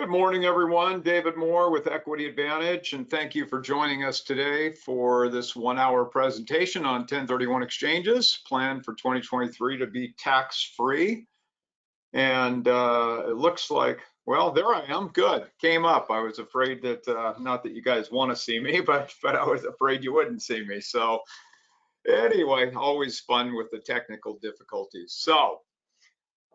Good morning, everyone. David Moore with Equity Advantage, and thank you for joining us today for this 1-hour presentation on 1031 exchanges planned for 2023 to be tax-free. And it looks like, well, there I am. Good. Came up. I was afraid that, not that you guys want to see me, but I was afraid you wouldn't see me. So anyway, always fun with the technical difficulties. So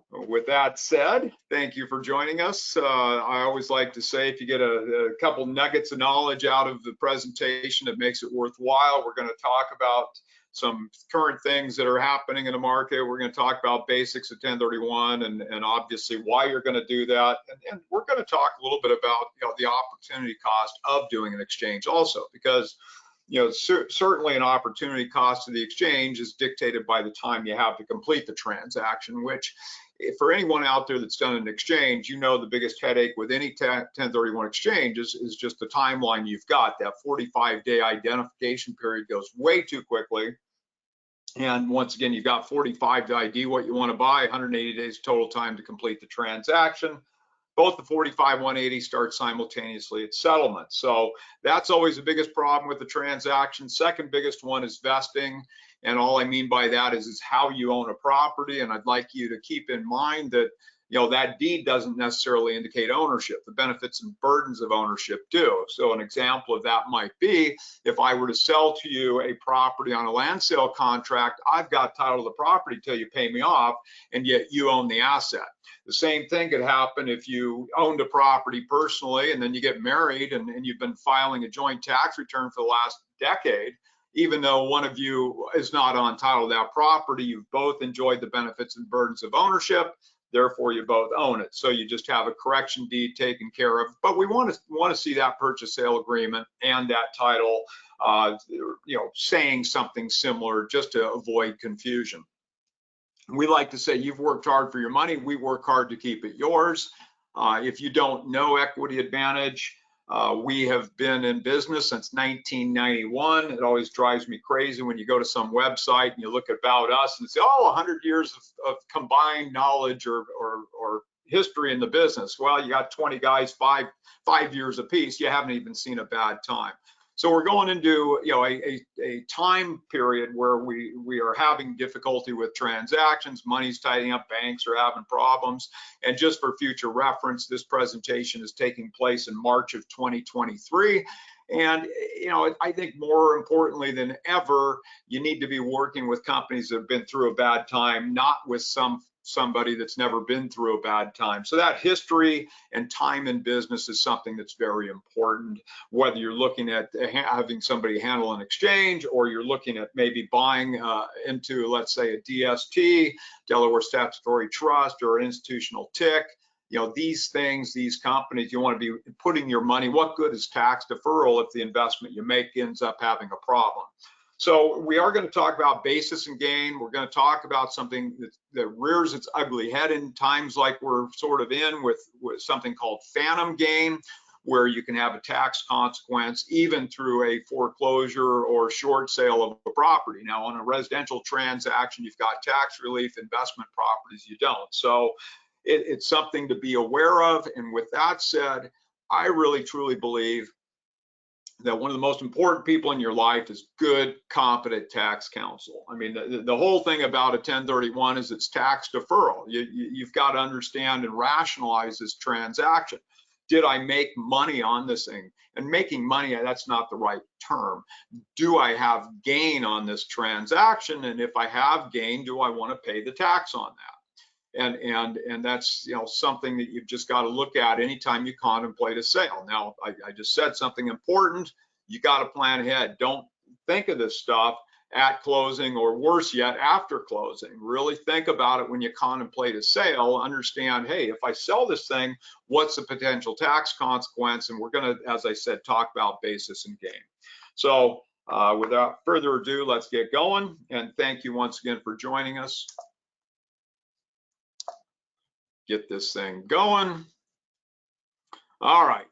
with that said, thank you for joining us. I always like to say if you get a couple nuggets of knowledge out of the presentation, it makes it worthwhile. We're going to talk about some current things that are happening in the market. We're going to talk about basics of 1031 and obviously why you're going to do that. And we're going to talk a little bit about the opportunity cost of doing an exchange also, because certainly an opportunity cost to the exchange is dictated by the time you have to complete the transaction, which for anyone out there that's done an exchange, the biggest headache with any 1031 exchange is just the timeline you've got. That 45-day identification period goes way too quickly. And once again, you've got 45 to ID what you want to buy, 180 days total time to complete the transaction. Both the 45 and 180 start simultaneously at settlement. So that's always the biggest problem with the transaction. Second biggest one is vesting. And all I mean by that is how you own a property. And I'd like you to keep in mind that that deed doesn't necessarily indicate ownership. The benefits and burdens of ownership do. So an example of that might be if I were to sell to you a property on a land sale contract, I've got title of the property till you pay me off, and yet you own the asset. The same thing could happen if you owned a property personally and then you get married and you've been filing a joint tax return for the last decade. Even though one of you is not on title to that property, you've both enjoyed the benefits and burdens of ownership. Therefore, you both own it. So you just have a correction deed taken care of. But we want to see that purchase sale agreement and that title, saying something similar just to avoid confusion. We like to say you've worked hard for your money. We work hard to keep it yours. If you don't know Equity Advantage, we have been in business since 1991. It always drives me crazy when you go to some website and you look about us and say, oh, 100 years of combined knowledge or history in the business. Well, you got 20 guys, five years apiece. You haven't even seen a bad time. So we're going into a time period where we are having difficulty with transactions, money's tightening up, banks are having problems. And just for future reference, this presentation is taking place in March of 2023. And I think more importantly than ever, you need to be working with companies that have been through a bad time, not with somebody that's never been through a bad time. So that history and time in business is something that's very important, whether you're looking at having somebody handle an exchange or you're looking at maybe buying into, let's say, a DST, Delaware Statutory Trust, or an institutional TIC. These things, these companies, you want to be putting your money. What good is tax deferral if the investment you make ends up having a problem? So we are going to talk about basis and gain. We're going to talk about something that rears its ugly head in times like we're sort of in with something called phantom gain, where you can have a tax consequence even through a foreclosure or short sale of a property. Now, on a residential transaction, you've got tax relief. Investment properties, you don't. So it's something to be aware of. And with that said, I really truly believe that one of the most important people in your life is good, competent tax counsel. I mean, the whole thing about a 1031 is it's tax deferral. You've got to understand and rationalize this transaction. Did I make money on this thing? And making money, that's not the right term. Do I have gain on this transaction? And if I have gain, do I want to pay the tax on that? And that's something that you've just got to look at anytime you contemplate a sale. Now, I just said something important. You got to plan ahead. Don't think of this stuff at closing, or worse yet, after closing. Really think about it when you contemplate a sale. Understand, hey, if I sell this thing, what's the potential tax consequence? And we're going to, as I said, talk about basis and gain. So without further ado, let's get going. And thank you once again for joining us. Get this thing going. All right.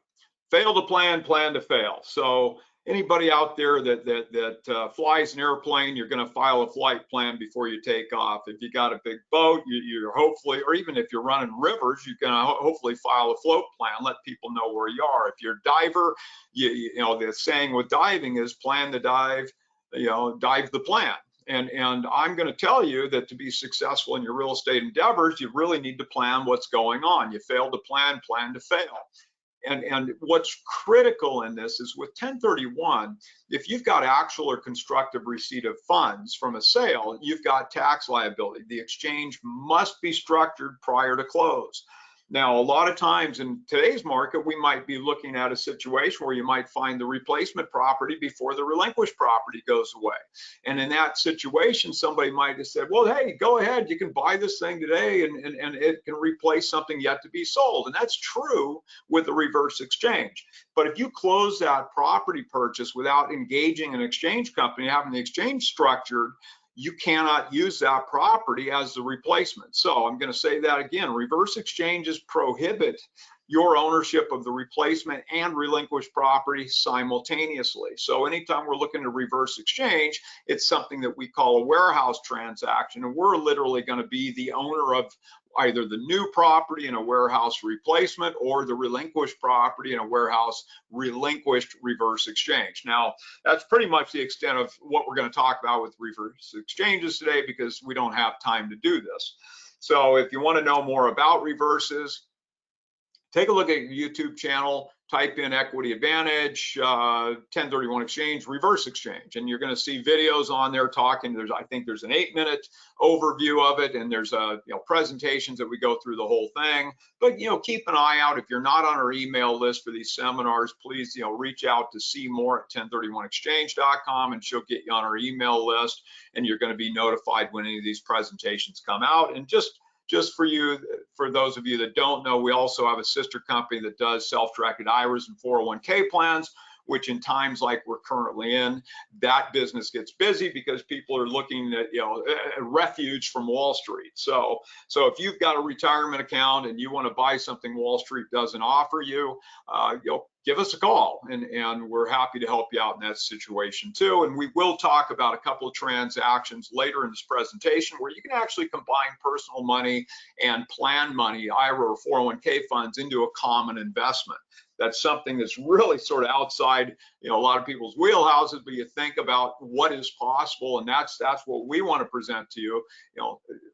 Fail to plan, plan to fail. So anybody out there that flies an airplane, you're going to file a flight plan before you take off. If you got a big boat, you're hopefully, or even if you're running rivers, you can hopefully file a float plan, let people know where you are. If you're a diver, you know, the saying with diving is plan the dive, you know, dive the plan. And I'm going to tell you that to be successful in your real estate endeavors, you really need to plan what's going on. You fail to plan, plan to fail. And what's critical in this is with 1031, if you've got actual or constructive receipt of funds from a sale, you've got tax liability. The exchange must be structured prior to close. Now, a lot of times in today's market, we might be looking at a situation where you might find the replacement property before the relinquished property goes away. And in that situation, somebody might have said, well, hey, go ahead, you can buy this thing today and it can replace something yet to be sold. And that's true with the reverse exchange. But if you close that property purchase without engaging an exchange company, having the exchange structured, you cannot use that property as the replacement. So I'm going to say that again, reverse exchanges prohibit your ownership of the replacement and relinquished property simultaneously. So anytime we're looking to reverse exchange, it's something that we call a warehouse transaction, and we're literally going to be the owner of either the new property in a warehouse replacement or the relinquished property in a warehouse relinquished reverse exchange. Now, that's pretty much the extent of what we're going to talk about with reverse exchanges today, because we don't have time to do this. So if you want to know more about reverses, take a look at your YouTube channel, type in Equity Advantage, 1031 exchange, reverse exchange, and you're going to see videos on there talking. I think there's an 8-minute overview of it, and there's presentations that we go through the whole thing. But keep an eye out. If you're not on our email list for these seminars, please reach out to Seymour at 1031exchange.com, and she'll get you on our email list, and you're going to be notified when any of these presentations come out. And just for those of you that don't know, we also have a sister company that does self-directed IRAs and 401k plans, which in times like we're currently in, that business gets busy because people are looking at a refuge from Wall Street. So if you've got a retirement account and you want to buy something Wall Street doesn't offer you, give us a call, and we're happy to help you out in that situation too. And we will talk about a couple of transactions later in this presentation where you can actually combine personal money and plan money, IRA or 401k funds, into a common investment. That's something that's really sort of outside, a lot of people's wheelhouses, but you think about what is possible, and that's what we want to present to you.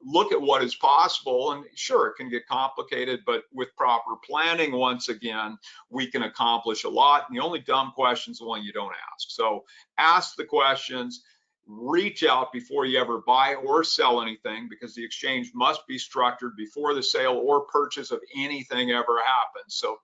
Look at what is possible, and sure, it can get complicated, but with proper planning, once again, we can accomplish a lot. And the only dumb question is the one you don't ask. So ask the questions. Reach out before you ever buy or sell anything, because the exchange must be structured before the sale or purchase of anything ever happens. So,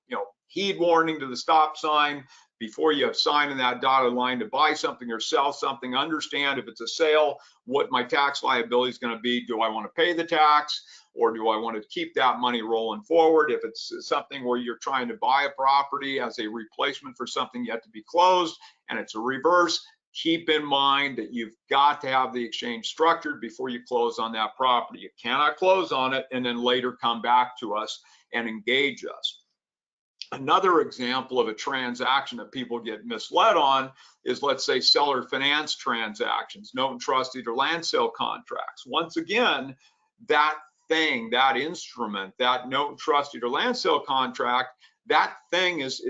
heed warning to the stop sign before you sign in that dotted line to buy something or sell something. Understand, if it's a sale, what my tax liability is going to be. Do I want to pay the tax, or do I want to keep that money rolling forward? If it's something where you're trying to buy a property as a replacement for something yet to be closed and it's a reverse, keep in mind that you've got to have the exchange structured before you close on that property. You cannot close on it and then later come back to us and engage us. Another example of a transaction that people get misled on is, let's say, seller finance transactions, note and trust deed or land sale contracts. Once again, that thing, that instrument, that note and trust deed or land sale contract, that thing is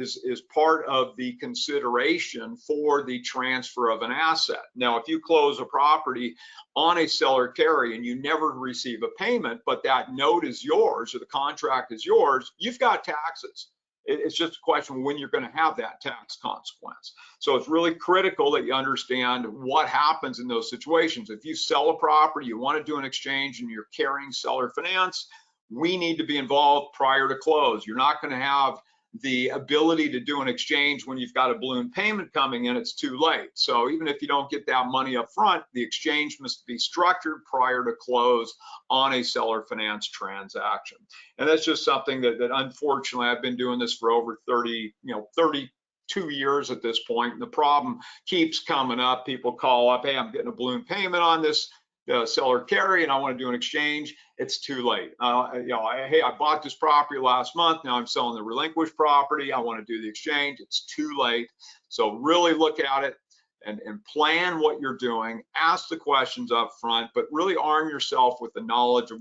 part of the consideration for the transfer of an asset. Now, if you close a property on a seller carry and you never receive a payment, but that note is yours or the contract is yours, you've got taxes. It's just a question of when you're going to have that tax consequence. So it's really critical that you understand what happens in those situations. If you sell a property, you want to do an exchange, and you're carrying seller finance, we need to be involved prior to close. You're not going to have the ability to do an exchange when you've got a balloon payment coming in. It's too late. So even if you don't get that money up front, the exchange must be structured prior to close on a seller finance transaction. And that's just something that unfortunately, I've been doing this for over 32 years at this point, and the problem keeps coming up. People call up, hey, I'm getting a balloon payment on this seller carry and I want to do an exchange. it's too late. Hey, I bought this property last month. Now I'm selling the relinquished property. I want to do the exchange. It's too late. So really look at it and plan what you're doing. Ask the questions up front, but really arm yourself with the knowledge of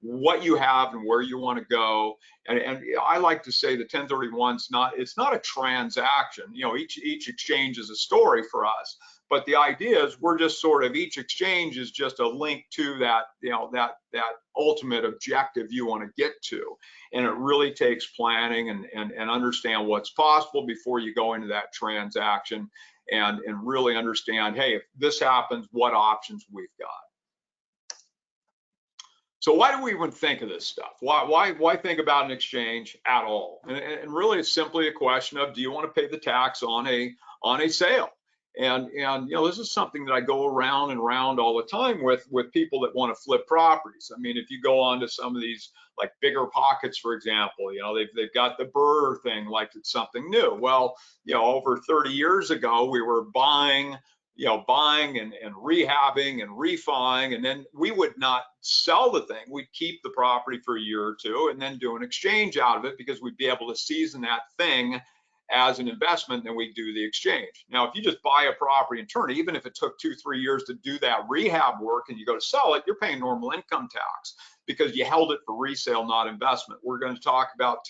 what you have and where you want to go. And I like to say the 1031's it's not a transaction. Each exchange is a story for us. But the idea is we're just sort of, each exchange is just a link to that, that ultimate objective you want to get to. And it really takes planning and understand what's possible before you go into that transaction, and really understand, hey, if this happens, what options we've got. So why do we even think of this stuff? Why think about an exchange at all? And really, it's simply a question of, do you want to pay the tax on a sale? And this is something that I go around and around all the time with people that want to flip properties. I mean, if you go on to some of these, like Bigger Pockets, for example, they've got the BRRRR thing like it's something new. Well, over 30 years ago, we were buying and rehabbing and refining, and then we would not sell the thing. We'd keep the property for a year or two and then do an exchange out of it, because we'd be able to season that thing as an investment, then we do the exchange. Now, if you just buy a property and turn it, even if it took 2-3 years to do that rehab work and you go to sell it, you're paying normal income tax because you held it for resale, not investment. We're going to talk about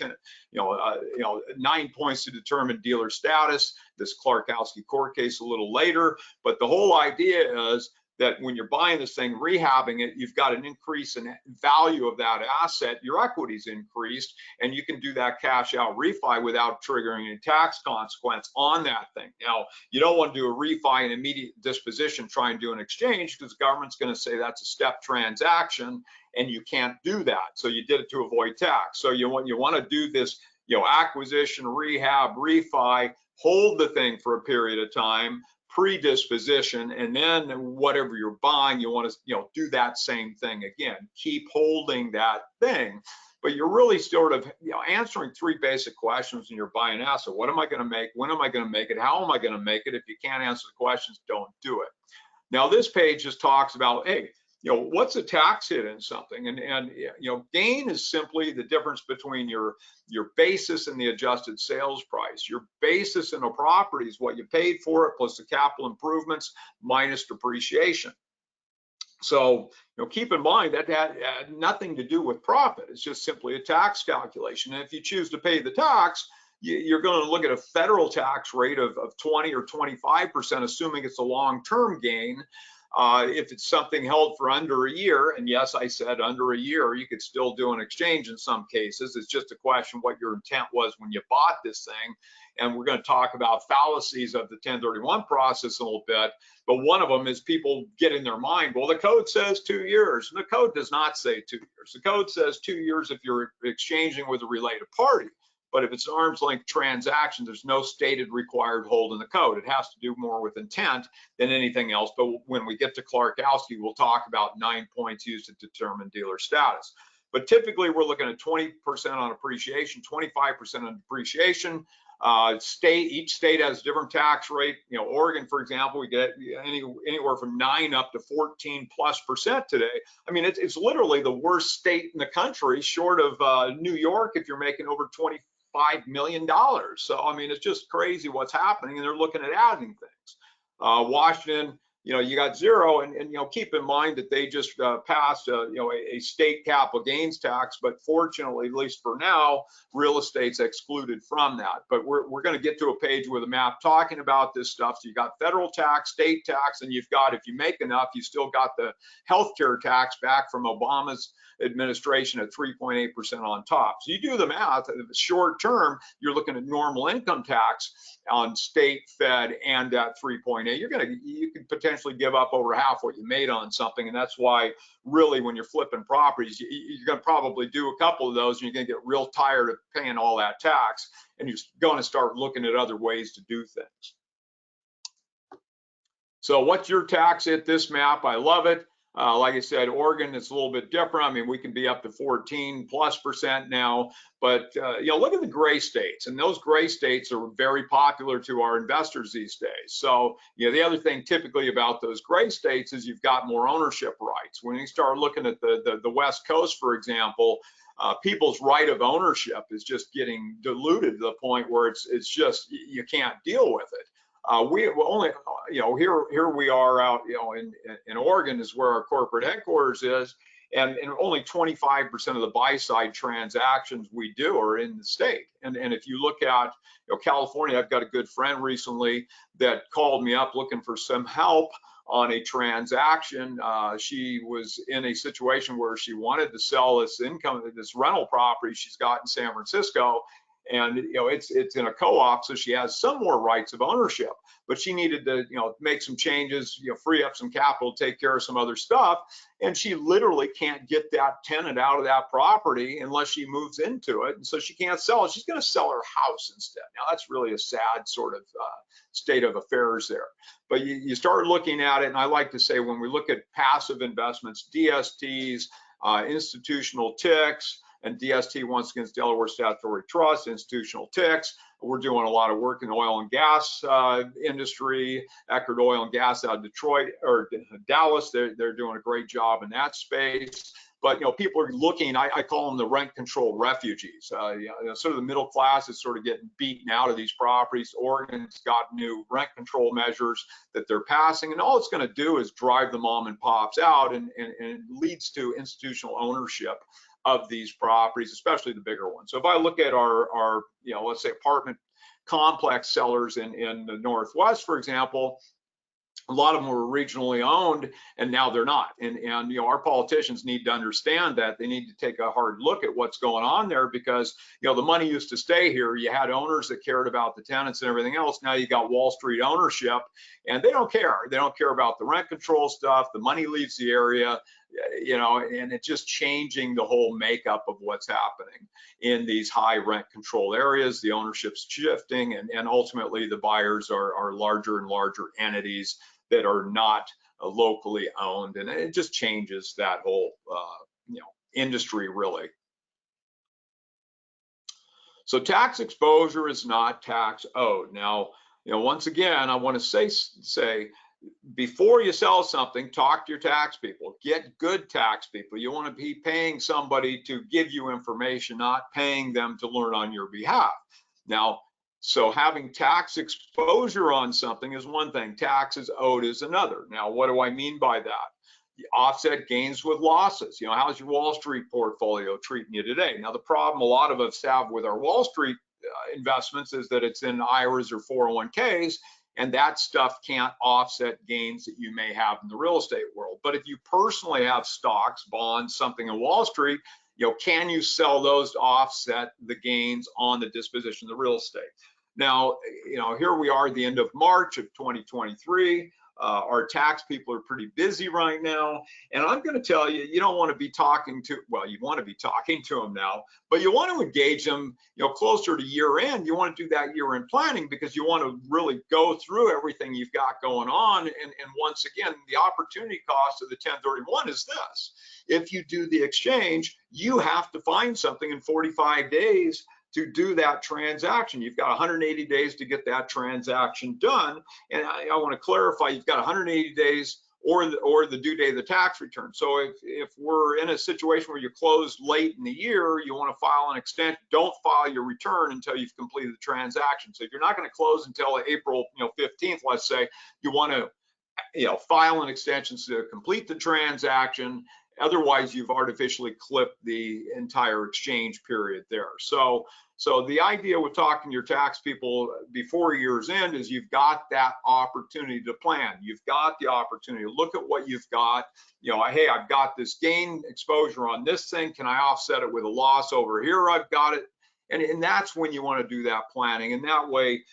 9 points to determine dealer status, this Clarkowski court case a little later. But the whole idea is that when you're buying this thing, rehabbing it, you've got an increase in value of that asset, your equity's increased, and you can do that cash out refi without triggering any tax consequence on that thing. Now, you don't want to do a refi and immediate disposition, try and do an exchange, because the government's going to say that's a step transaction and you can't do that. So you did it to avoid tax. So you want to do this, acquisition, rehab, refi, hold the thing for a period of time, predisposition, and then whatever you're buying, you want to do that same thing again. Keep holding that thing, but you're really sort of answering 3 basic questions when you're buying an asset. What am I going to make? When am I going to make it? How am I going to make it? If you can't answer the questions, don't do it. Now this page just talks about, hey, what's a tax hit in something? And gain is simply the difference between your basis and the adjusted sales price. Your basis in a property is what you paid for it plus the capital improvements minus depreciation. So keep in mind that had nothing to do with profit. It's just simply a tax calculation. And if you choose to pay the tax, you're going to look at a federal tax rate of 20 or 25%, assuming it's a long-term gain. If it's something held for under a year, and yes, I said under a year, you could still do an exchange in some cases. It's just a question what your intent was when you bought this thing. And we're going to talk about fallacies of the 1031 process a little bit. But one of them is people get in their mind, well, the code says 2 years. And the code does not say 2 years. The code says 2 years if you're exchanging with a related party. But if it's an arm's length transaction, there's no stated required hold in the code. It has to do more with intent than anything else. But when we get to Clarkowski, we'll talk about 9 points used to determine dealer status. But typically, we're looking at 20% on appreciation, 25% on depreciation. Each state has a different tax rate. Oregon, for example, we get anywhere from 9 up to 14+% today. I mean, it's literally the worst state in the country, short of New York, if you're making over $25 million. So, I mean, it's just crazy what's happening, and they're looking at adding things. Washington, you got 0, and keep in mind that they just passed a state capital gains tax, but fortunately, at least for now, real estate's excluded from that. But we're going to get to a page with a map talking about this stuff. So you got federal tax, state tax, and you've got, if you make enough, you still got the healthcare tax back from Obama's administration at 3.8% on top. So you do the math, short term, you're looking at normal income tax on state, fed, and at 3.8. You could potentially give up over half what you made on something. And that's why really when you're flipping properties, you're going to probably do a couple of those and you're going to get real tired of paying all that tax, and you're going to start looking at other ways to do things. So what's your tax hit? This map, I love it. Like I said, Oregon is a little bit different. I mean, we can be up to 14+% now, but look at the gray states, and those gray states are very popular to our investors these days. So, the other thing typically about those gray states is you've got more ownership rights. When you start looking at the West Coast, for example, people's right of ownership is just getting diluted to the point where it's just, you can't deal with it. We only, here we are out, in Oregon is where our corporate headquarters is, and only 25% of the buy side transactions we do are in the state. And if you look at, California, I've got a good friend recently that called me up looking for some help on a transaction. She was in a situation where she wanted to sell this rental property she's got in San Francisco. And it's in a co-op, so she has some more rights of ownership, but she needed to make some changes, free up some capital, take care of some other stuff, and she literally can't get that tenant out of that property unless she moves into it, and so she can't sell it. She's going to sell her house instead. Now that's really a sad sort of state of affairs there, but you start looking at it, and I like to say when we look at passive investments, DSTs, institutional TICs, and DST, once again, is Delaware Statutory Trust, institutional TICs. We're doing a lot of work in the oil and gas industry, Eckerd Oil and Gas out of Detroit or Dallas. They're doing a great job in that space. But people are looking. I call them the rent control refugees. Sort of the middle class is sort of getting beaten out of these properties. Oregon's got new rent control measures that they're passing, and all it's going to do is drive the mom and pops out, and it leads to institutional ownership of these properties, especially the bigger ones. So if I look at our let's say apartment complex sellers in the Northwest, for example, a lot of them were regionally owned, and now they're not. And our politicians need to understand that. They need to take a hard look at what's going on there, because the money used to stay here. You had owners that cared about the tenants and everything else. Now you got Wall Street ownership, and they don't care. They don't care about the rent control stuff. The money leaves the area, and it's just changing the whole makeup of what's happening in these high rent control areas. The ownership's shifting, and ultimately the buyers are larger and larger entities that are not locally owned, and it just changes that whole industry really. So tax exposure is not tax owed. Now, once again, I want to say before you sell something, talk to your tax people. Get good tax people. You want to be paying somebody to give you information, not paying them to learn on your behalf. Now, so having tax exposure on something is one thing, taxes owed is another. Now, what do I mean by that? You offset gains with losses. How's your Wall Street portfolio treating you today? Now, the problem a lot of us have with our Wall Street investments is that it's in IRAs or 401ks, and that stuff can't offset gains that you may have in the real estate world. But if you personally have stocks, bonds, something in Wall Street, can you sell those to offset the gains on the disposition of the real estate? Now, here we are at the end of March of 2023. Our tax people are pretty busy right now, and I'm going to tell you, you don't want to be talking to, well, you want to be talking to them now, but you want to engage them, closer to year end. You want to do that year end planning, because you want to really go through everything you've got going on. And once again, the opportunity cost of the 1031 is this: if you do the exchange, you have to find something in 45 days to do that transaction. You've got 180 days to get that transaction done. And I want to clarify, you've got 180 days or the due date of the tax return. So if we're in a situation where you close late in the year, you want to file an extension, don't file your return until you've completed the transaction. So if you're not going to close until April 15th, let's say, you want to file an extension to complete the transaction. Otherwise, you've artificially clipped the entire exchange period there. So the idea with talking to your tax people before year's end is you've got that opportunity to plan. You've got the opportunity to look at what you've got. Hey, I've got this gain exposure on this thing. Can I offset it with a loss over here? I've got it. And that's when you want to do that planning. And that way,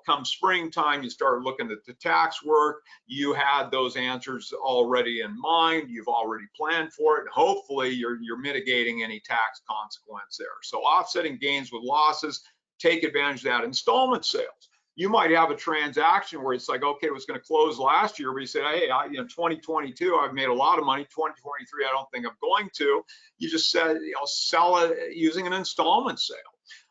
come springtime, you start looking at the tax work. You had those answers already in mind. You've already planned for it. And hopefully, you're mitigating any tax consequence there. So offsetting gains with losses, take advantage of that. Installment sales. you might have a transaction where it's like, okay, it was going to close last year, but you said, hey, 2022, I've made a lot of money. 2023, I don't think I'm going to. You just said, sell it using an installment sale.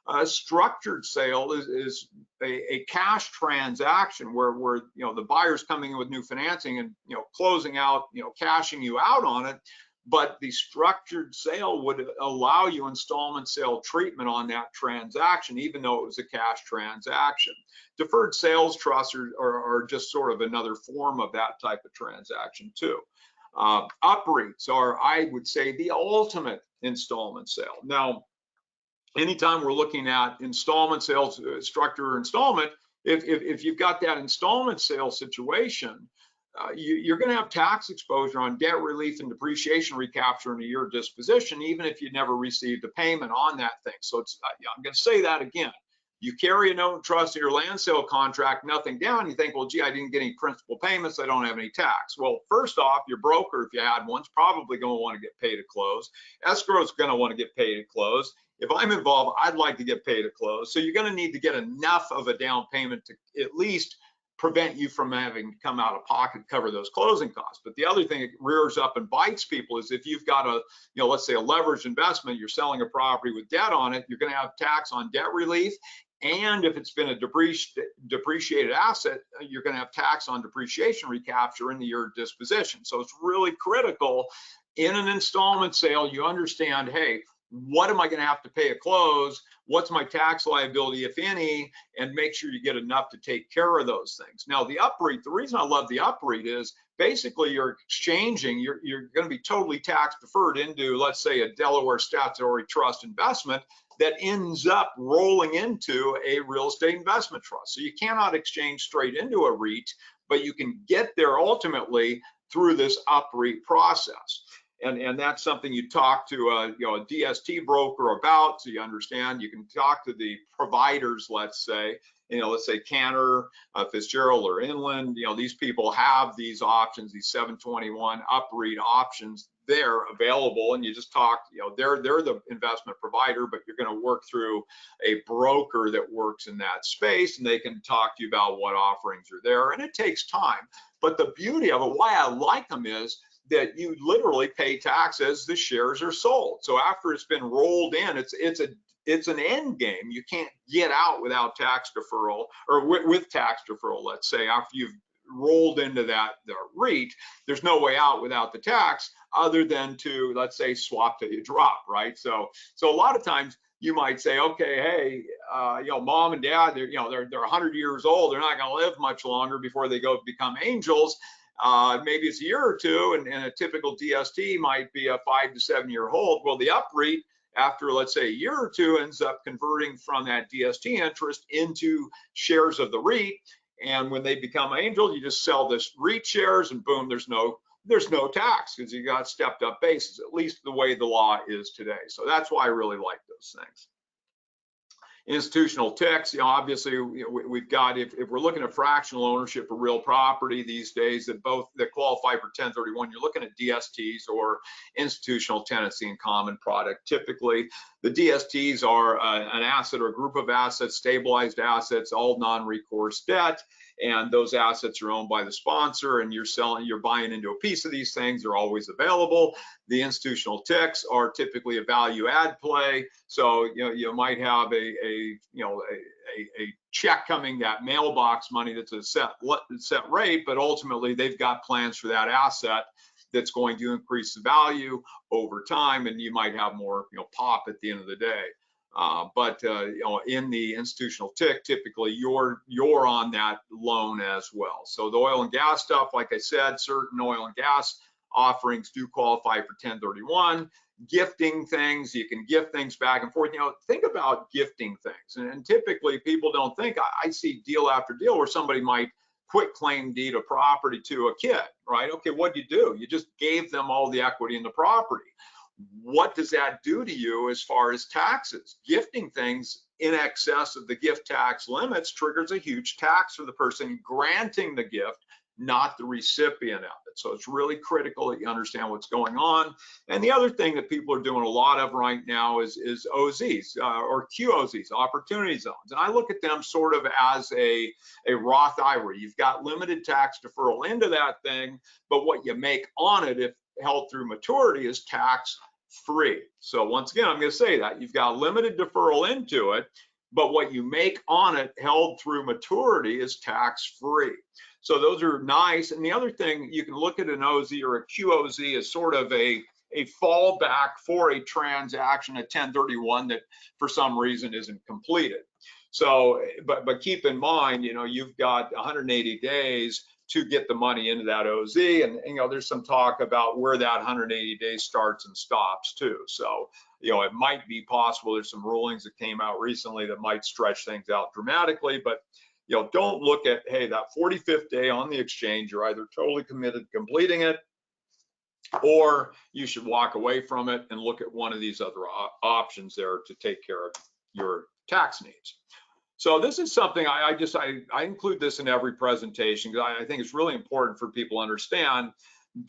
A structured sale is a cash transaction where the buyer's coming in with new financing and closing out, cashing you out on it. But the structured sale would allow you installment sale treatment on that transaction, even though it was a cash transaction. Deferred sales trusts are just sort of another form of that type of transaction too. UPREITs are, I would say, the ultimate installment sale. Now, anytime we're looking at installment sales, structure or installment, if you've got that installment sale situation, you're going to have tax exposure on debt relief and depreciation recapture in a year disposition, even if you never received a payment on that thing. So I'm going to say that again. You carry a note and trust in your land sale contract, nothing down. You think, well, gee, I didn't get any principal payments. I don't have any tax. Well, first off, your broker, if you had one, is probably going to want to get paid at close. Escrow is going to want to get paid at close. If I'm involved, I'd like to get paid at close. So you're going to need to get enough of a down payment to at least prevent you from having to come out of pocket to cover those closing costs. But the other thing that rears up and bites people is if you've got a, let's say a leveraged investment, you're selling a property with debt on it, you're going to have tax on debt relief. And if it's been a depreciated asset, you're going to have tax on depreciation recapture in the year of disposition. So it's really critical in an installment sale, you understand, hey, what am I going to have to pay at close? What's my tax liability, if any? And make sure you get enough to take care of those things. Now, the UPREIT, the reason I love the UPREIT is basically you're exchanging, you're going to be totally tax deferred into, let's say, a Delaware statutory trust investment that ends up rolling into a real estate investment trust. So you cannot exchange straight into a REIT, but you can get there ultimately through this UPREIT process. And that's something you talk to a DST broker about, so you understand. You can talk to the providers, let's say, let's say Cantor, Fitzgerald, or Inland. These people have these options, these 721 UPREIT options there available, and you just talk. They're the investment provider, but you're going to work through a broker that works in that space, and they can talk to you about what offerings are there. And it takes time, but the beauty of it, why I like them, is that you literally pay tax as the shares are sold. So after it's been rolled in, it's an end game. You can't get out without tax deferral, or with tax deferral. Let's say after you've rolled into the REIT, there's no way out without the tax other than to, let's say, swap till you drop, right? So a lot of times you might say, okay, hey, mom and dad, they're 100 years old. They're not going to live much longer before they go become angels. Maybe it's a year or two, and a typical DST might be a 5 to 7 year hold. Well, the UPREIT, after let's say a year or two, ends up converting from that DST interest into shares of the REIT. And when they become angel, you just sell this REIT shares, and boom, there's no tax because you got stepped up basis, at least the way the law is today. So that's why I really like those things. Institutional ticks, obviously we've got, if we're looking at fractional ownership of real property these days that qualify for 1031, you're looking at DSTs or institutional tenancy in common product. Typically, the DSTs are an asset or a group of assets, stabilized assets, all non-recourse debt, and those assets are owned by the sponsor, and you're buying into a piece of these things. They're always available. The institutional ticks are typically a value add play. So you might have a check coming, that mailbox money that's a set rate, but ultimately they've got plans for that asset that's going to increase the value over time, and you might have more pop at the end of the day. But in the institutional tick, typically you're on that loan as well. So the oil and gas stuff, like I said, certain oil and gas offerings do qualify for 1031. Gifting things, you can gift things back and forth. Think about gifting things, and typically people don't think. I see deal after deal where somebody might quit claim deed a property to a kid, right? Okay, what do? You just gave them all the equity in the property. What does that do to you as far as taxes? Gifting things in excess of the gift tax limits triggers a huge tax for the person granting the gift, not the recipient of it. So it's really critical that you understand what's going on. And the other thing that people are doing a lot of right now is OZs or QOZs, opportunity zones. And I look at them sort of as a Roth IRA. You've got limited tax deferral into that thing, but what you make on it, if held through maturity, is tax free. So once again, I'm going to say that you've got limited deferral into it, but what you make on it held through maturity is tax free. So those are nice. And the other thing, you can look at an OZ or a QOZ as sort of a fallback for a transaction, a 1031 that for some reason isn't completed. So, but keep in mind, you know, you've got 180 days to get the money into that OZ, and you know, there's some talk about where that 180 days starts and stops too. So, you know, it might be possible. There's some rulings that came out recently that might stretch things out dramatically, but you know, don't look at, hey, that 45th day on the exchange, you're either totally committed to completing it, or you should walk away from it and look at one of these other options there to take care of your tax needs. So this is something I include this in every presentation because I think it's really important for people to understand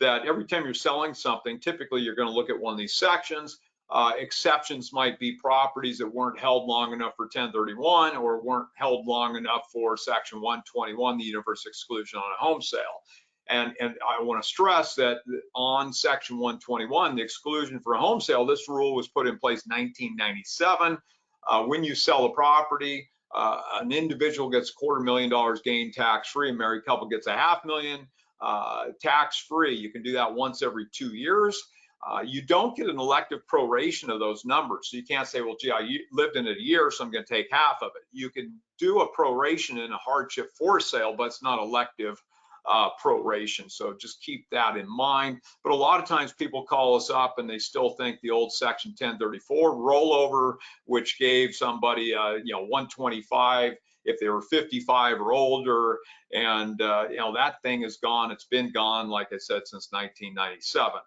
that every time you're selling something, typically you're going to look at one of these sections. Exceptions might be properties that weren't held long enough for 1031 or weren't held long enough for Section 121, the universal exclusion on a home sale. And I want to stress that on Section 121, the exclusion for a home sale, this rule was put in place 1997. When you sell a property, an individual gets $250,000 gain tax-free, a married couple gets $500,000 tax-free. You can do that once every 2 years. You don't get an elective proration of those numbers. So you can't say, well, gee, I lived in it a year, so I'm going to take half of it. You can do a proration in a hardship for sale, but it's not elective proration. So just keep that in mind. But a lot of times people call us up and they still think the old Section 1034 rollover, which gave somebody, you know, 125 if they were 55 or older, and you know, that thing is gone. It's been gone, like I said, since 1997.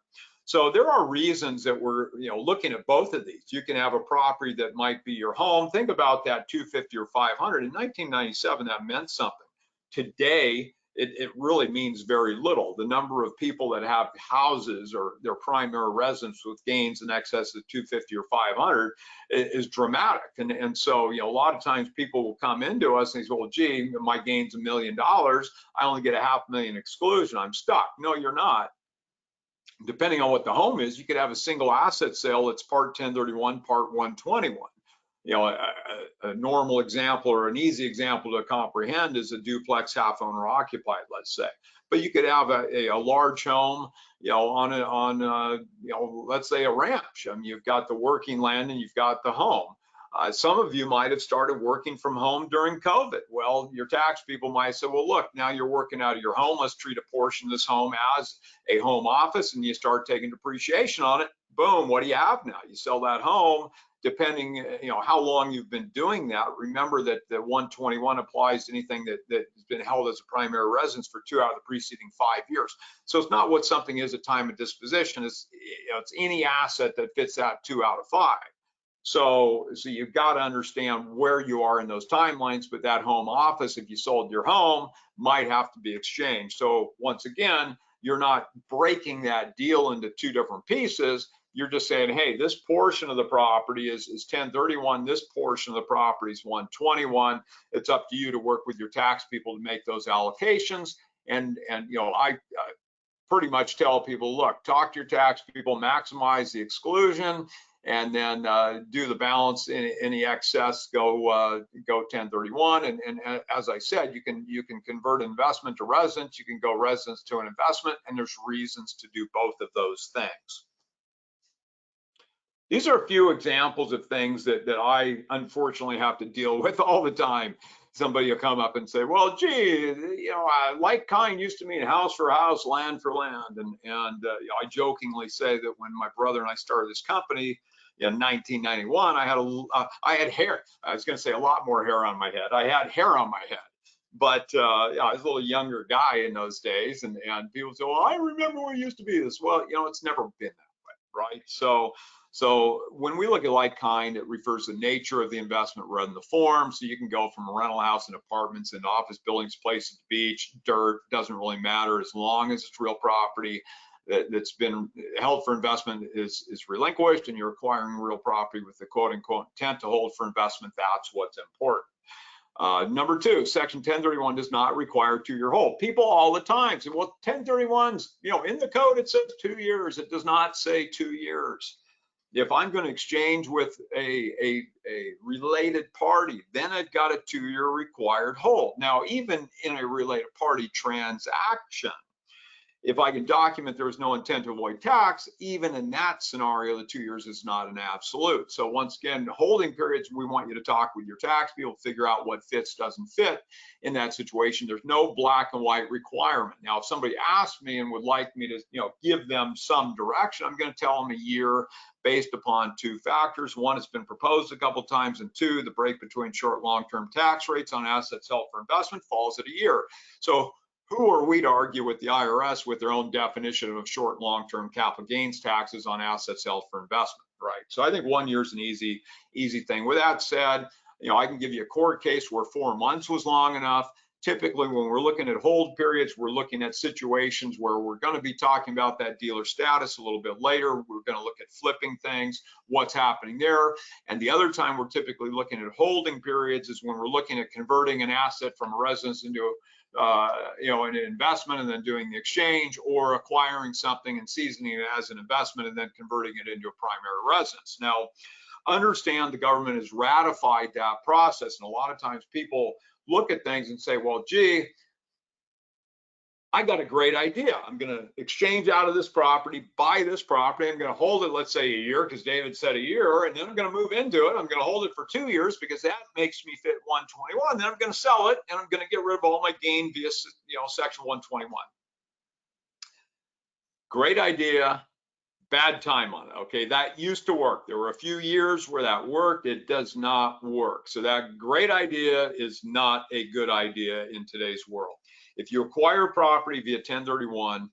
So there are reasons that we're, you know, looking at both of these. You can have a property that might be your home. Think about that 250 or 500. In 1997, that meant something. Today, it really means very little. The number of people that have houses or their primary residence with gains in excess of 250 or 500 is dramatic. And so, you know, a lot of times people will come into us and say, well, gee, my gain's $1 million. I only get a $500,000 exclusion. I'm stuck. No, you're not. Depending on what the home is, you could have a single asset sale that's part 1031, part 121. You know, a normal example or an easy example to comprehend is a duplex half owner occupied, let's say. But you could have a large home, you know, on you know, let's say a ranch. I mean, you've got the working land and you've got the home. Some of you might have started working from home during COVID. Well, your tax people might say, well, look, now you're working out of your home. Let's treat a portion of this home as a home office, and you start taking depreciation on it. Boom, what do you have now? You sell that home, depending, you know, how long you've been doing that. Remember that the 121 applies to anything that has been held as a primary residence for 2 out of the preceding 5 years. So it's not what something is at time of disposition. It's, you know, it's any asset that fits that 2 out of 5. So you've got to understand where you are in those timelines, but that home office, if you sold your home, might have to be exchanged. So once again, you're not breaking that deal into 2 different pieces. You're just saying, hey, this portion of the property is 1031, this portion of the property is 121. It's up to you to work with your tax people to make those allocations. And you know, I pretty much tell people, look, talk to your tax people, maximize the exclusion, and then do the balance. In any excess, go 1031. And as I said, you can convert investment to residence. You can go residence to an investment, and there's reasons to do both of those things. These are a few examples of things that I unfortunately have to deal with all the time. Somebody will come up and say, well, gee, you know, like kind used to mean house for house, land for land. And you know, I jokingly say that when my brother and I started this company in 1991, I had hair. I was going to say a lot more hair on my head. I had hair on my head. But yeah, I was a little younger guy in those days. And people say, well, I remember when it used to be this. Well, you know, it's never been that way, right? So So when we look at like kind, it refers to the nature of the investment rather than the form. So you can go from a rental house and apartments and office buildings, places, at the beach, dirt, doesn't really matter as long as it's real property that's been held for investment is relinquished and you're acquiring real property with the quote unquote intent to hold for investment. That's what's important. Number two, section 1031 does not require 2-year hold. People all the time say, well, 1031s, in the code it says 2 years. It does not say 2 years. If I'm going to exchange with a related party, then I've got a 2-year required hold. Now, even in a related party transaction, if I can document there was no intent to avoid tax, even in that scenario, the 2 years is not an absolute. So once again, holding periods, we want you to talk with your tax people, figure out what fits, doesn't fit in that situation. There's no black and white requirement. Now, if somebody asked me and would like me to, give them some direction, I'm going to tell them a year based upon 2 factors. One, it's been proposed a couple times, and 2, the break between short and long-term tax rates on assets held for investment falls at a year. So who are we to argue with the IRS with their own definition of short and long-term capital gains taxes on assets held for investment, right? So I think 1 year is an easy thing. With that said, I can give you a court case where 4 months was long enough. Typically, when we're looking at hold periods, we're looking at situations where we're going to be talking about that dealer status a little bit later. We're going to look at flipping things, what's happening there. And the other time we're typically looking at holding periods is when we're looking at converting an asset from a residence into an investment and then doing the exchange, or acquiring something and seasoning it as an investment and then converting it into a primary residence. Now, understand the government has ratified that process, and a lot of times people look at things and say, well, gee, I got a great idea. I'm going to exchange out of this property, buy this property. I'm going to hold it, let's say a year, because David said a year, and then I'm going to move into it. I'm going to hold it for 2 years because that makes me fit 121. Then I'm going to sell it, and I'm going to get rid of all my gain via, section 121. Great idea, bad time on it. Okay, that used to work. There were a few years where that worked. It does not work. So that great idea is not a good idea in today's world. If you acquire property via 1031,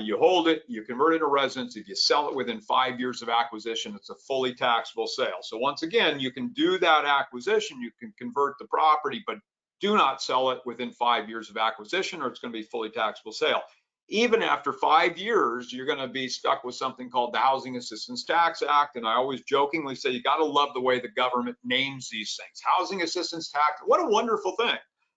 you hold it, you convert it to residence. If you sell it within 5 years of acquisition, it's a fully taxable sale. So once again, you can do that acquisition, you can convert the property, but do not sell it within 5 years of acquisition, or it's going to be a fully taxable sale. Even after 5 years, you're going to be stuck with something called the Housing Assistance Tax Act. And I always jokingly say, you got to love the way the government names these things. Housing Assistance Tax, what a wonderful thing.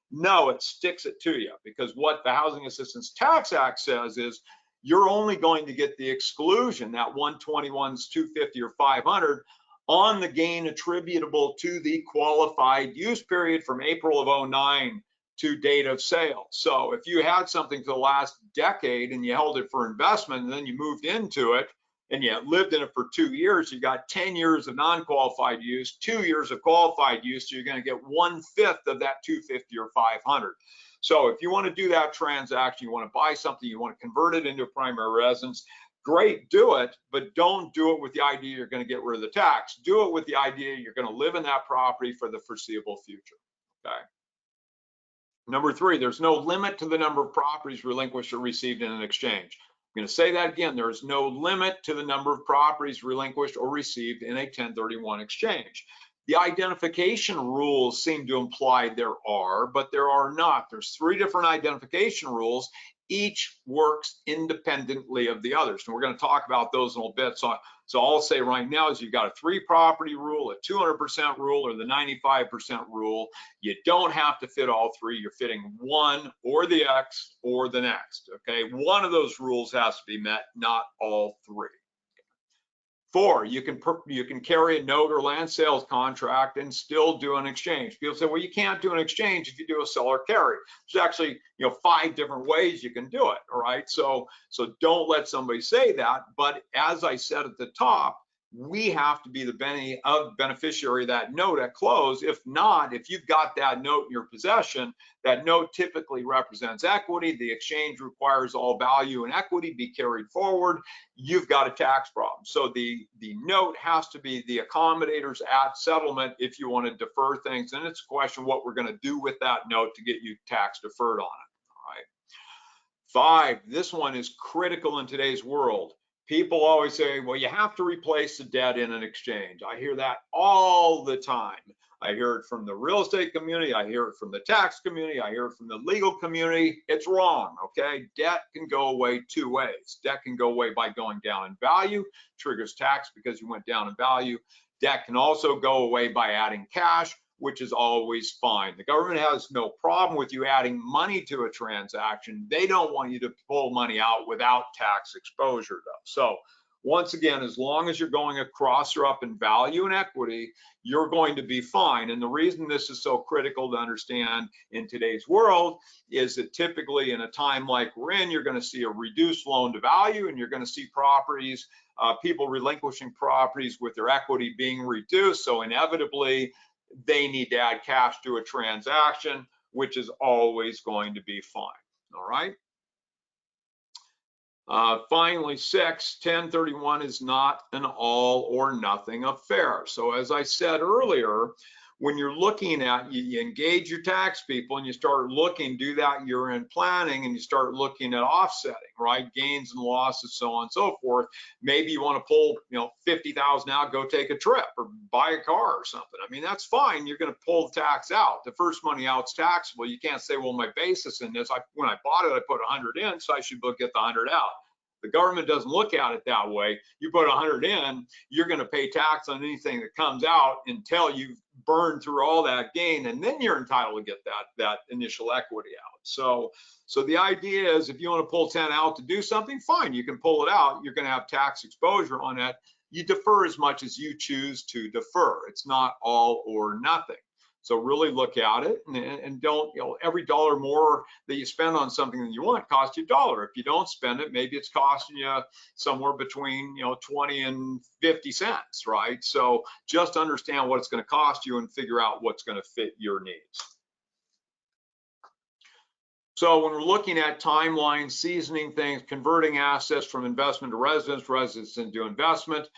No, it sticks it to you, because what the Housing Assistance Tax Act says is you're only going to get the exclusion, that 121's 250 or 500, on the gain attributable to the qualified use period from April of 09 to date of sale. So if you had something for the last decade and you held it for investment and then you moved into it and you lived in it for 2 years, you got 10 years of non-qualified use, 2 years of qualified use, so you're going to get 1/5 of that 250 or 500. So if you want to do that transaction, you want to buy something, you want to convert it into a primary residence, great, do it, but don't do it with the idea you're going to get rid of the tax. Do it with the idea you're going to live in that property for the foreseeable future. Okay. Number 3, there's no limit to the number of properties relinquished or received in an exchange. I'm going to say that again. There is no limit to the number of properties relinquished or received in a 1031 exchange. The identification rules seem to imply there are, but there are not. There's 3 different identification rules. Each works independently of the others. And we're going to talk about those in a little bit. So I'll say right now is you've got a 3-property rule, a 200% rule, or the 95% rule. You don't have to fit all 3. You're fitting one or the X or the next. Okay, one of those rules has to be met, not all 3. 4, you can carry a note or land sales contract and still do an exchange. People say, well, you can't do an exchange if you do a sell or carry. There's actually 5 different ways you can do it. All right, so don't let somebody say that. But as I said at the top, we have to be the beneficiary of that note at close. If not, if you've got that note in your possession, that note typically represents equity. The exchange requires all value and equity be carried forward. You've got a tax problem. So the note has to be the accommodators at settlement if you want to defer things. And it's a question of what we're going to do with that note to get you tax deferred on it. All right. 5, this one is critical in today's world. People always say, well, you have to replace the debt in an exchange. I hear that all the time. I hear it from the real estate community. I hear it from the tax community. I hear it from the legal community. It's wrong, okay? Debt can go away two ways. Debt can go away by going down in value, triggers tax because you went down in value. Debt can also go away by adding cash, which is always fine. The government has no problem with you adding money to a transaction. They don't want you to pull money out without tax exposure, though. So once again, as long as you're going across or up in value and equity, you're going to be fine. And the reason this is so critical to understand in today's world is that typically in a time like we're in, you're going to see a reduced loan to value, and you're going to see properties, people relinquishing properties with their equity being reduced. So inevitably, they need to add cash to a transaction, which is always going to be fine. All right. Finally, 1031 is not an all or nothing affair. So as I said earlier, when you're looking at, you engage your tax people and you start looking, do that year-end planning, and you start looking at offsetting, right? Gains and losses, so on and so forth. Maybe you want to pull, 50,000 out, go take a trip or buy a car or something. I mean, that's fine. You're going to pull the tax out. The first money out's taxable. You can't say, well, my basis in this, when I bought it, I put 100 in, so I should get the 100 out. The government doesn't look at it that way. You put 100 in, you're going to pay tax on anything that comes out until you've burned through all that gain, and then you're entitled to get that initial equity out. So the idea is, if you want to pull 10 out to do something, fine, you can pull it out. You're going to have tax exposure on that. You defer as much as you choose to defer. It's not all or nothing. So really look at it, and don't, every dollar more that you spend on something that you want costs you $1. If you don't spend it, maybe it's costing you somewhere between 20 and 50 cents, right? So just understand what it's going to cost you and figure out what's going to fit your needs. So when we're looking at timelines, seasoning things, converting assets from investment to residence into investment,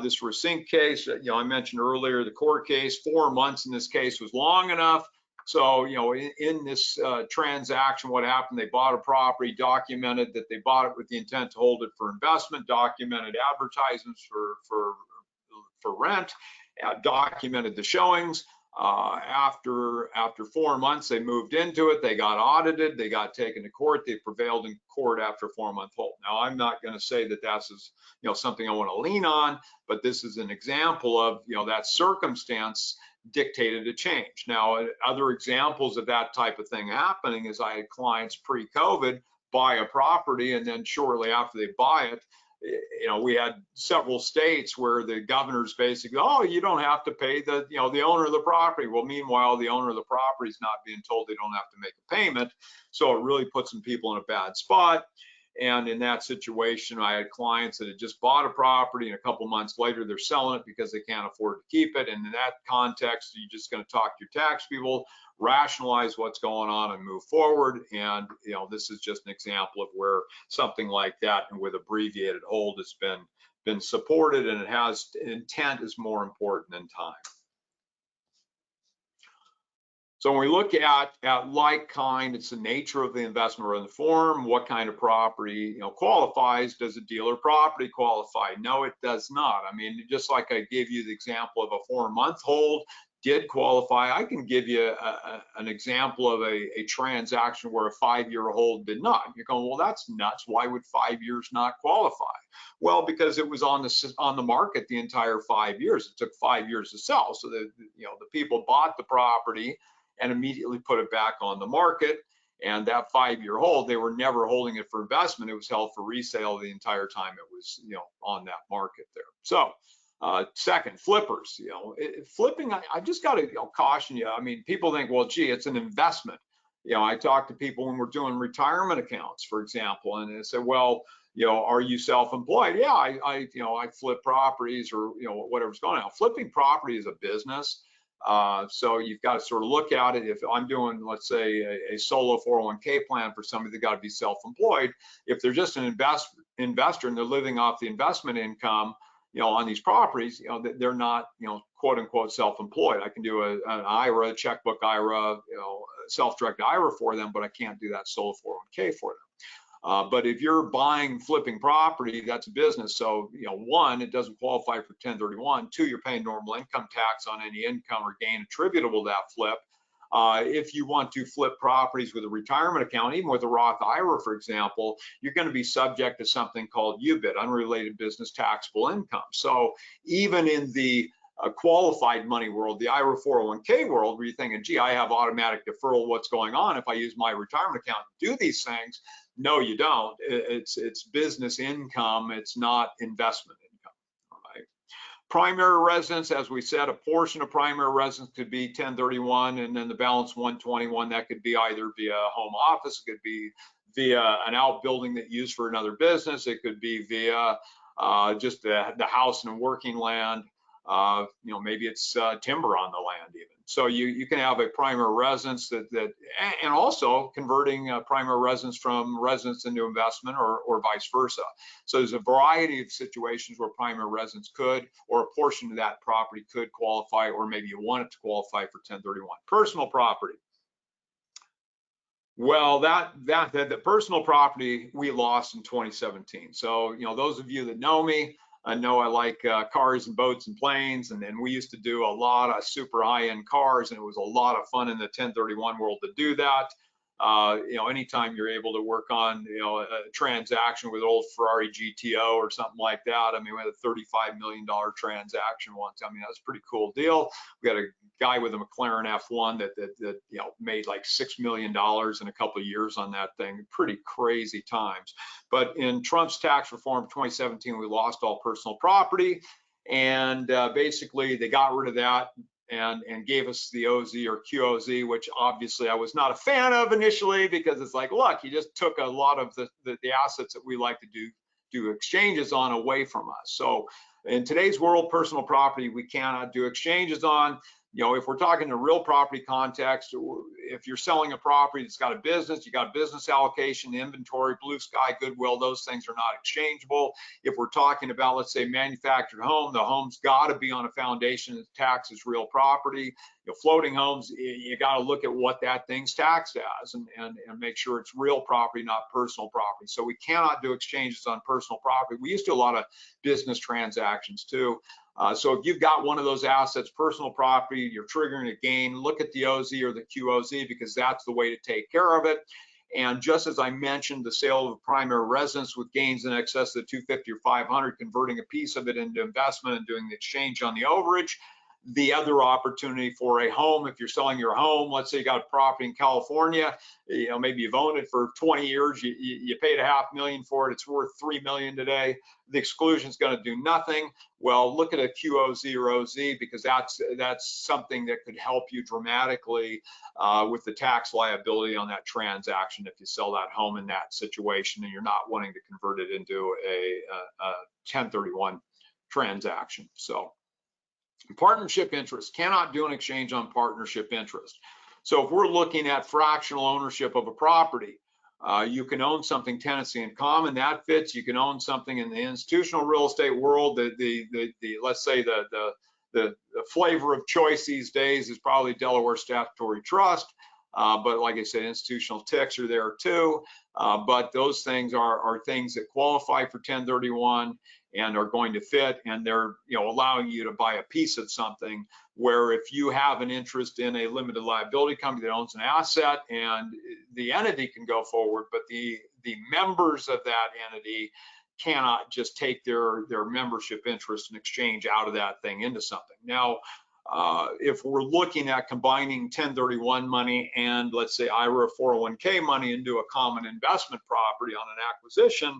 this Racine case, I mentioned earlier, the court case, 4 months in this case was long enough. So, in this transaction, what happened, they bought a property, documented that they bought it with the intent to hold it for investment, documented advertisements for rent, documented the showings. After 4 months, they moved into it, they got audited, they got taken to court, they prevailed in court after a 4-month hold. Now, I'm not going to say that that's something I want to lean on, but this is an example of that circumstance dictated a change. Now, other examples of that type of thing happening is I had clients pre-COVID buy a property, and then shortly after they buy it, we had several states where the governors basically, oh, you don't have to pay the owner of the property. Well, meanwhile, the owner of the property is not being told they don't have to make a payment. So it really puts some people in a bad spot. And in that situation, I had clients that had just bought a property, and a couple months later, they're selling it because they can't afford to keep it. And in that context, you're just going to talk to your tax people, rationalize what's going on, and move forward. And this is just an example of where something like that, and with abbreviated hold, has been supported, and it has intent is more important than time. So when we look at like kind, it's the nature of the investment or the form. What kind of property qualifies? Does a dealer property qualify? No, it does not. I mean, just like I gave you the example of a 4-month hold did qualify, I can give you an example of a transaction where a 5-year hold did not. You're going, well, that's nuts. Why would 5 years not qualify? Well, because it was on the market the entire 5 years. It took 5 years to sell. So the people bought the property and immediately put it back on the market. And that 5-year hold, they were never holding it for investment. It was held for resale the entire time it was, on that market there. So second, flippers, flipping, I just got to caution you. I mean, people think, well, gee, it's an investment. I talk to people when we're doing retirement accounts, for example, and they say, well, are you self-employed? Yeah, I flip properties or, whatever's going on. Flipping property is a business. So you've got to sort of look at it. If I'm doing, let's say, a solo 401k plan for somebody that got to be self-employed, if they're just an investor and they're living off the investment income, on these properties, they're not, quote unquote self-employed. I can do an IRA, checkbook IRA, self-directed IRA for them, but I can't do that solo 401k for them. But if you're buying, flipping property, that's a business. So, one, it doesn't qualify for 1031. Two, you're paying normal income tax on any income or gain attributable to that flip. If you want to flip properties with a retirement account, even with a Roth IRA, for example, you're going to be subject to something called UBIT, unrelated business taxable income. So even in the qualified money world, the IRA 401k world, where you're thinking, gee, I have automatic deferral, what's going on if I use my retirement account to do these things? No, you don't. It's business income. It's not investment income. All right. Primary residence, as we said, a portion of primary residence could be 1031, and then the balance 121, that could be either via a home office, it could be via an outbuilding that you use for another business, it could be via just the house and working land. Maybe it's timber on the land even. So you can have a primary residence and also converting primary residence from residence into investment or vice versa. So there's a variety of situations where primary residence could, or a portion of that property could qualify, or maybe you want it to qualify for 1031. Personal property. Well, the personal property we lost in 2017. So, those of you that know me, I know I like cars and boats and planes, and we used to do a lot of super high-end cars, and it was a lot of fun in the 1031 world to do that. Anytime you're able to work on, a transaction with old Ferrari GTO or something like that. I mean, we had a $35 million transaction once. I mean, that's a pretty cool deal. We had a guy with a McLaren F1 that made like $6 million in a couple of years on that thing. Pretty crazy times. But in Trump's tax reform of 2017, we lost all personal property, and basically they got rid of that and gave us the OZ or QOZ, which obviously I was not a fan of initially, because it's like, look, you just took a lot of the assets that we like to do exchanges on away from us. So in today's world, personal property, we cannot do exchanges on. If we're talking a real property context, if you're selling a property that's got a business, you got a business allocation, inventory, blue sky, goodwill, those things are not exchangeable. If we're talking about, let's say, manufactured home, the home's got to be on a foundation that's taxed as real property. Floating homes, you got to look at what that thing's taxed as and make sure it's real property, not personal property. So we cannot do exchanges on personal property. We used to do a lot of business transactions too. So if you've got one of those assets, personal property, you're triggering a gain, look at the OZ or the QOZ, because that's the way to take care of it. And just as I mentioned, the sale of a primary residence with gains in excess of 250 or 500, converting a piece of it into investment and doing the exchange on the overage. The other opportunity for a home, if you're selling your home, let's say you got a property in California, maybe you've owned it for 20 years, you paid $500,000 for it, it's worth $3 million today. The exclusion is going to do nothing. Well, look at a QOZ or OZ, because that's something that could help you dramatically with the tax liability on that transaction if you sell that home in that situation and you're not wanting to convert it into a 1031 transaction. So partnership interest, cannot do an exchange on partnership interest. So if we're looking at fractional ownership of a property, you can own something tenancy in common, that fits. You can own something in the institutional real estate world. Let's say the flavor of choice these days is probably Delaware Statutory Trust. But like I said, institutional TICs are there too. But those things are things that qualify for 1031 and are going to fit, and they're allowing you to buy a piece of something, where if you have an interest in a limited liability company that owns an asset, and the entity can go forward, but the members of that entity cannot just take their membership interest and exchange out of that thing into something. Now, if we're looking at combining 1031 money and, let's say, IRA 401k money into a common investment property on an acquisition,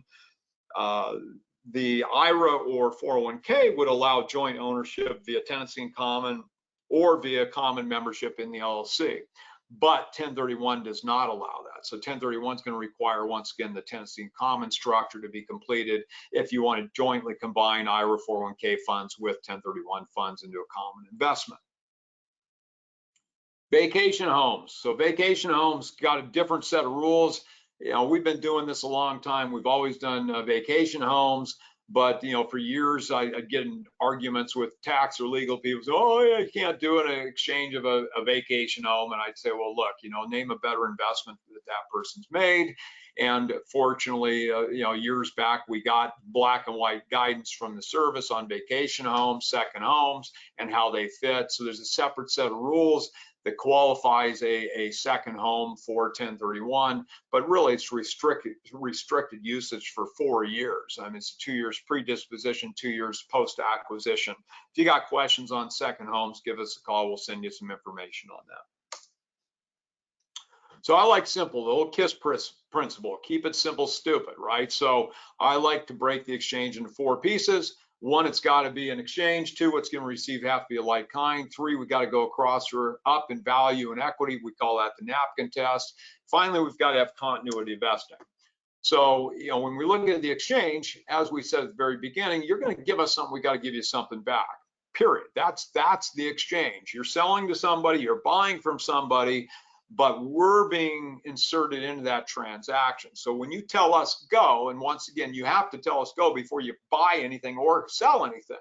the IRA or 401k would allow joint ownership via tenancy in common or via common membership in the LLC. But 1031 does not allow that. So 1031 is going to require, once again, the tenancy in common structure to be completed if you want to jointly combine IRA 401k funds with 1031 funds into a common investment. Vacation homes. So vacation homes got a different set of rules. We've been doing this a long time. We've always done vacation homes. But for years I'd get in arguments with tax or legal people. Say, oh yeah, you can't do an exchange of a vacation home. And I'd say, well, look, name a better investment that person's made. And fortunately, years back, we got black and white guidance from the service on vacation homes, second homes, and how they fit. So there's a separate set of rules that qualifies a second home for 1031, but really it's restricted usage for 4 years. I mean, it's 2 years predisposition, 2 years post-acquisition. If you got questions on second homes, give us a call. We'll send you some information on that. So I like simple, the old KISS principle, keep it simple, stupid, right? So I like to break the exchange into 4 pieces. 1, it's got to be an exchange. 2, what's going to receive have to be a like kind. 3, we got to go across or up in value and equity. We call that the napkin test. Finally, we've got to have continuity vesting. So, when we look at the exchange, as we said at the very beginning, you're going to give us something, we got to give you something back. Period. That's the exchange. You're selling to somebody, you're buying from somebody, but we're being inserted into that transaction. So when you tell us go, and once again, you have to tell us go before you buy anything or sell anything.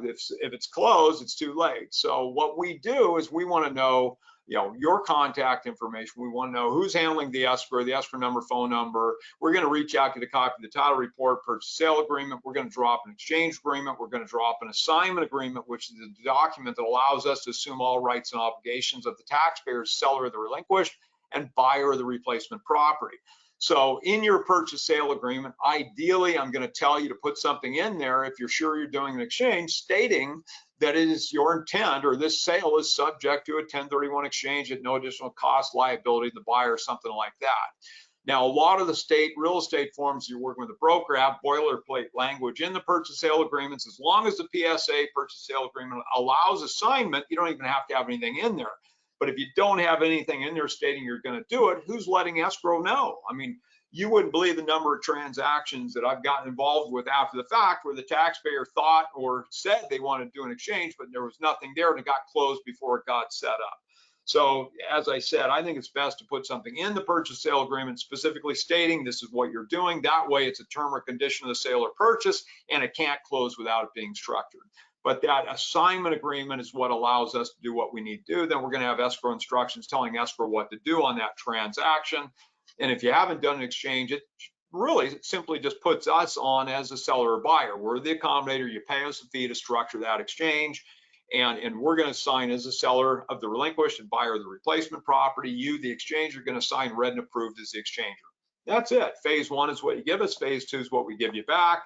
If it's closed, it's too late. So what we do is we want to know, your contact information. We want to know who's handling the escrow number, phone number. We're going to reach out, get a copy of the title report, purchase sale agreement. We're going to draw up an exchange agreement. We're going to draw up an assignment agreement, which is the document that allows us to assume all rights and obligations of the taxpayer, seller of the relinquished, and buyer of the replacement property. So in your purchase sale agreement, ideally, I'm going to tell you to put something in there if you're sure you're doing an exchange, stating that it is your intent or this sale is subject to a 1031 exchange at no additional cost, liability to the buyer, something like that. Now, a lot of the state real estate forms you're working with a broker have boilerplate language in the purchase sale agreements. As long as the PSA, purchase sale agreement, allows assignment, you don't even have to have anything in there. But if you don't have anything in there stating you're going to do it, who's letting escrow know? I mean, you wouldn't believe the number of transactions that I've gotten involved with after the fact where the taxpayer thought or said they wanted to do an exchange, but there was nothing there and it got closed before it got set up. So as I said, I think it's best to put something in the purchase sale agreement specifically stating this is what you're doing. That way it's a term or condition of the sale or purchase and it can't close without it being structured. But that assignment agreement is what allows us to do what we need to do. Then we're going to have escrow instructions telling escrow what to do on that transaction. And if you haven't done an exchange, it really simply just puts us on as a seller or buyer. We're the accommodator. You pay us a fee to structure that exchange. And we're going to sign as a seller of the relinquished and buyer of the replacement property. You, the exchanger, are going to sign read and approved as the exchanger. That's it. Phase 1 is what you give us. Phase 2 is what we give you back.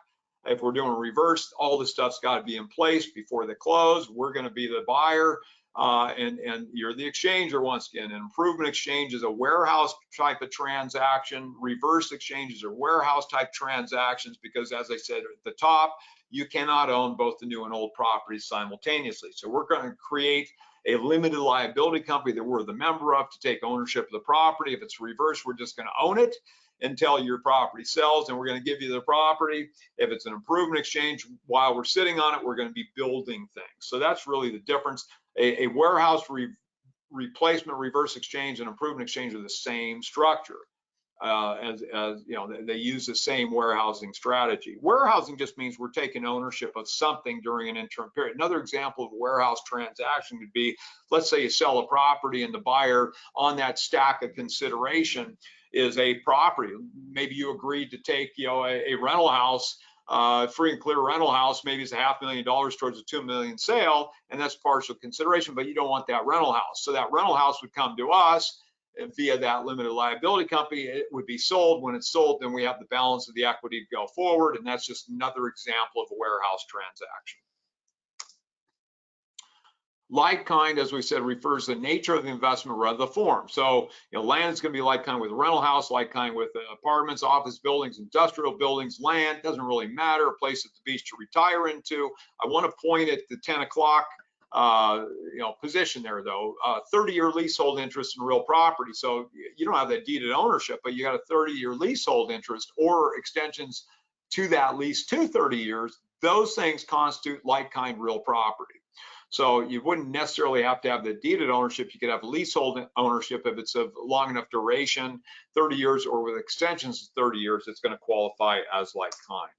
If we're doing reverse, all the stuff's got to be in place before they close. We're going to be the buyer, and you're the exchanger once again. An improvement exchange is a warehouse type of transaction. Reverse exchanges are warehouse type transactions because, as I said at the top, you cannot own both the new and old properties simultaneously. So we're going to create a limited liability company that we're the member of to take ownership of the property. If it's reverse, we're just going to own it until your property sells, and we're going to give you the property. If it's an improvement exchange, while we're sitting on it, we're going to be building things. So that's really the difference. A warehouse replacement reverse exchange and improvement exchange are the same structure. As they use the same warehousing strategy. Warehousing just means we're taking ownership of something during an interim period. Another example of a warehouse transaction would be, let's say you sell a property and the buyer on that stack of consideration is a property. Maybe you agreed to take a rental house, free and clear rental house, maybe it's $500,000 towards a $2 million sale, and that's partial consideration, but you don't want that rental house. So that rental house would come to us via that limited liability company. It would be sold. When it's sold, then we have the balance of the equity to go forward, and that's just another example of a warehouse transaction. Like kind, as we said, refers to the nature of the investment rather than the form. So, land is going to be like kind with a rental house, like kind with apartments, office buildings, industrial buildings, land, doesn't really matter, a place at the beach to retire into. I want to point at the 10 o'clock position there though. 30-year leasehold interest in real property. So you don't have that deeded ownership, but you got a 30-year leasehold interest or extensions to that lease to 30 years. Those things constitute like kind real property. So you wouldn't necessarily have to have the deeded ownership. You could have leasehold ownership if it's of long enough duration, 30 years, or with extensions of 30 years, it's going to qualify as like kind.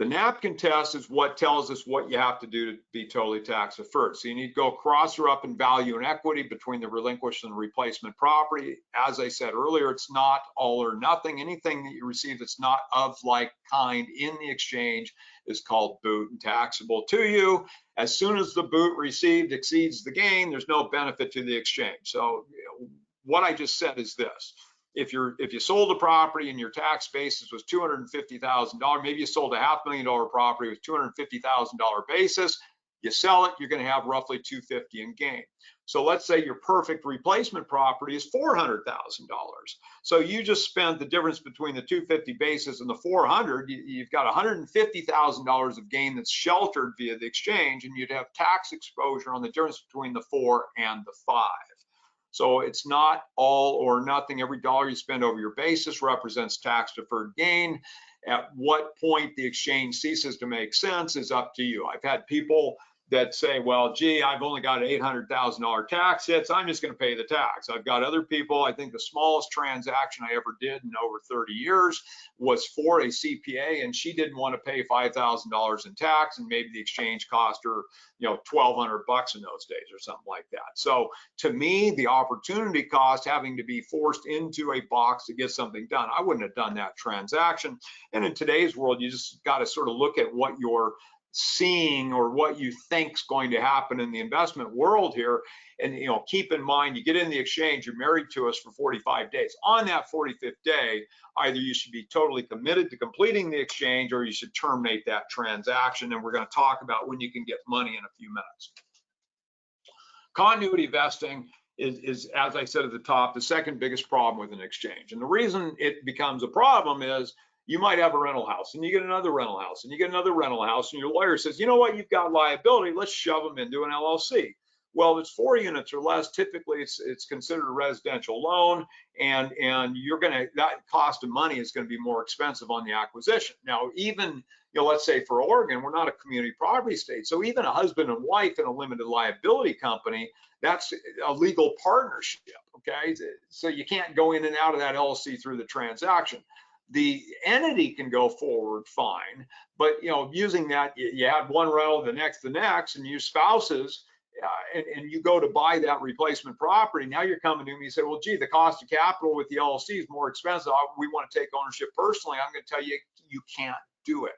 The napkin test is what tells us what you have to do to be totally tax deferred. So you need to go cross or up in value and equity between the relinquished and replacement property. As I said earlier, it's not all or nothing. Anything that you receive that's not of like kind in the exchange is called boot and taxable to you. As soon as the boot received exceeds the gain, there's no benefit to the exchange. So what I just said is this. If you sold a property and your tax basis was $250,000, maybe you sold a $500,000 property with $250,000 basis, you sell it, you're going to have roughly $250,000 in gain. So let's say your perfect replacement property is $400,000. So you just spent the difference between the $250,000 basis and the $400,000. You've got $150,000 of gain that's sheltered via the exchange, and you'd have tax exposure on the difference between the 4 and the 5. So it's not all or nothing. Every dollar you spend over your basis represents tax deferred gain. At what point the exchange ceases to make sense is up to you. I've had people that say, well, gee, I've only got $800,000 tax hits, I'm just going to pay the tax. I've got other people, I think the smallest transaction I ever did in over 30 years was for a CPA, and she didn't want to pay $5,000 in tax, and maybe the exchange cost her, $1,200 in those days or something like that. So to me, the opportunity cost having to be forced into a box to get something done, I wouldn't have done that transaction. And in today's world, you just got to sort of look at what you're seeing or what you think's going to happen in the investment world here. And keep in mind, you get in the exchange, you're married to us for 45 days. On that 45th day, either you should be totally committed to completing the exchange or you should terminate that transaction. And we're going to talk about when you can get money in a few minutes. Continuity vesting is, as I said at the top, the second biggest problem with an exchange. And the reason it becomes a problem is you might have a rental house and you get another rental house and you get another rental house, and your lawyer says, you know what, you've got liability, let's shove them into an LLC. Well, it's 4 units or less. Typically, it's considered a residential loan, and that cost of money is going to be more expensive on the acquisition. Now, even let's say for Oregon, we're not a community property state, so even a husband and wife in a limited liability company, that's a legal partnership. Okay, so you can't go in and out of that LLC through the transaction. The entity can go forward fine, but using that, you had one rental, the next, and you spouses. And you go to buy that replacement property, now you're coming to me and say, well, gee, the cost of capital with the LLC is more expensive. We want to take ownership personally. I'm going to tell you, you can't do it.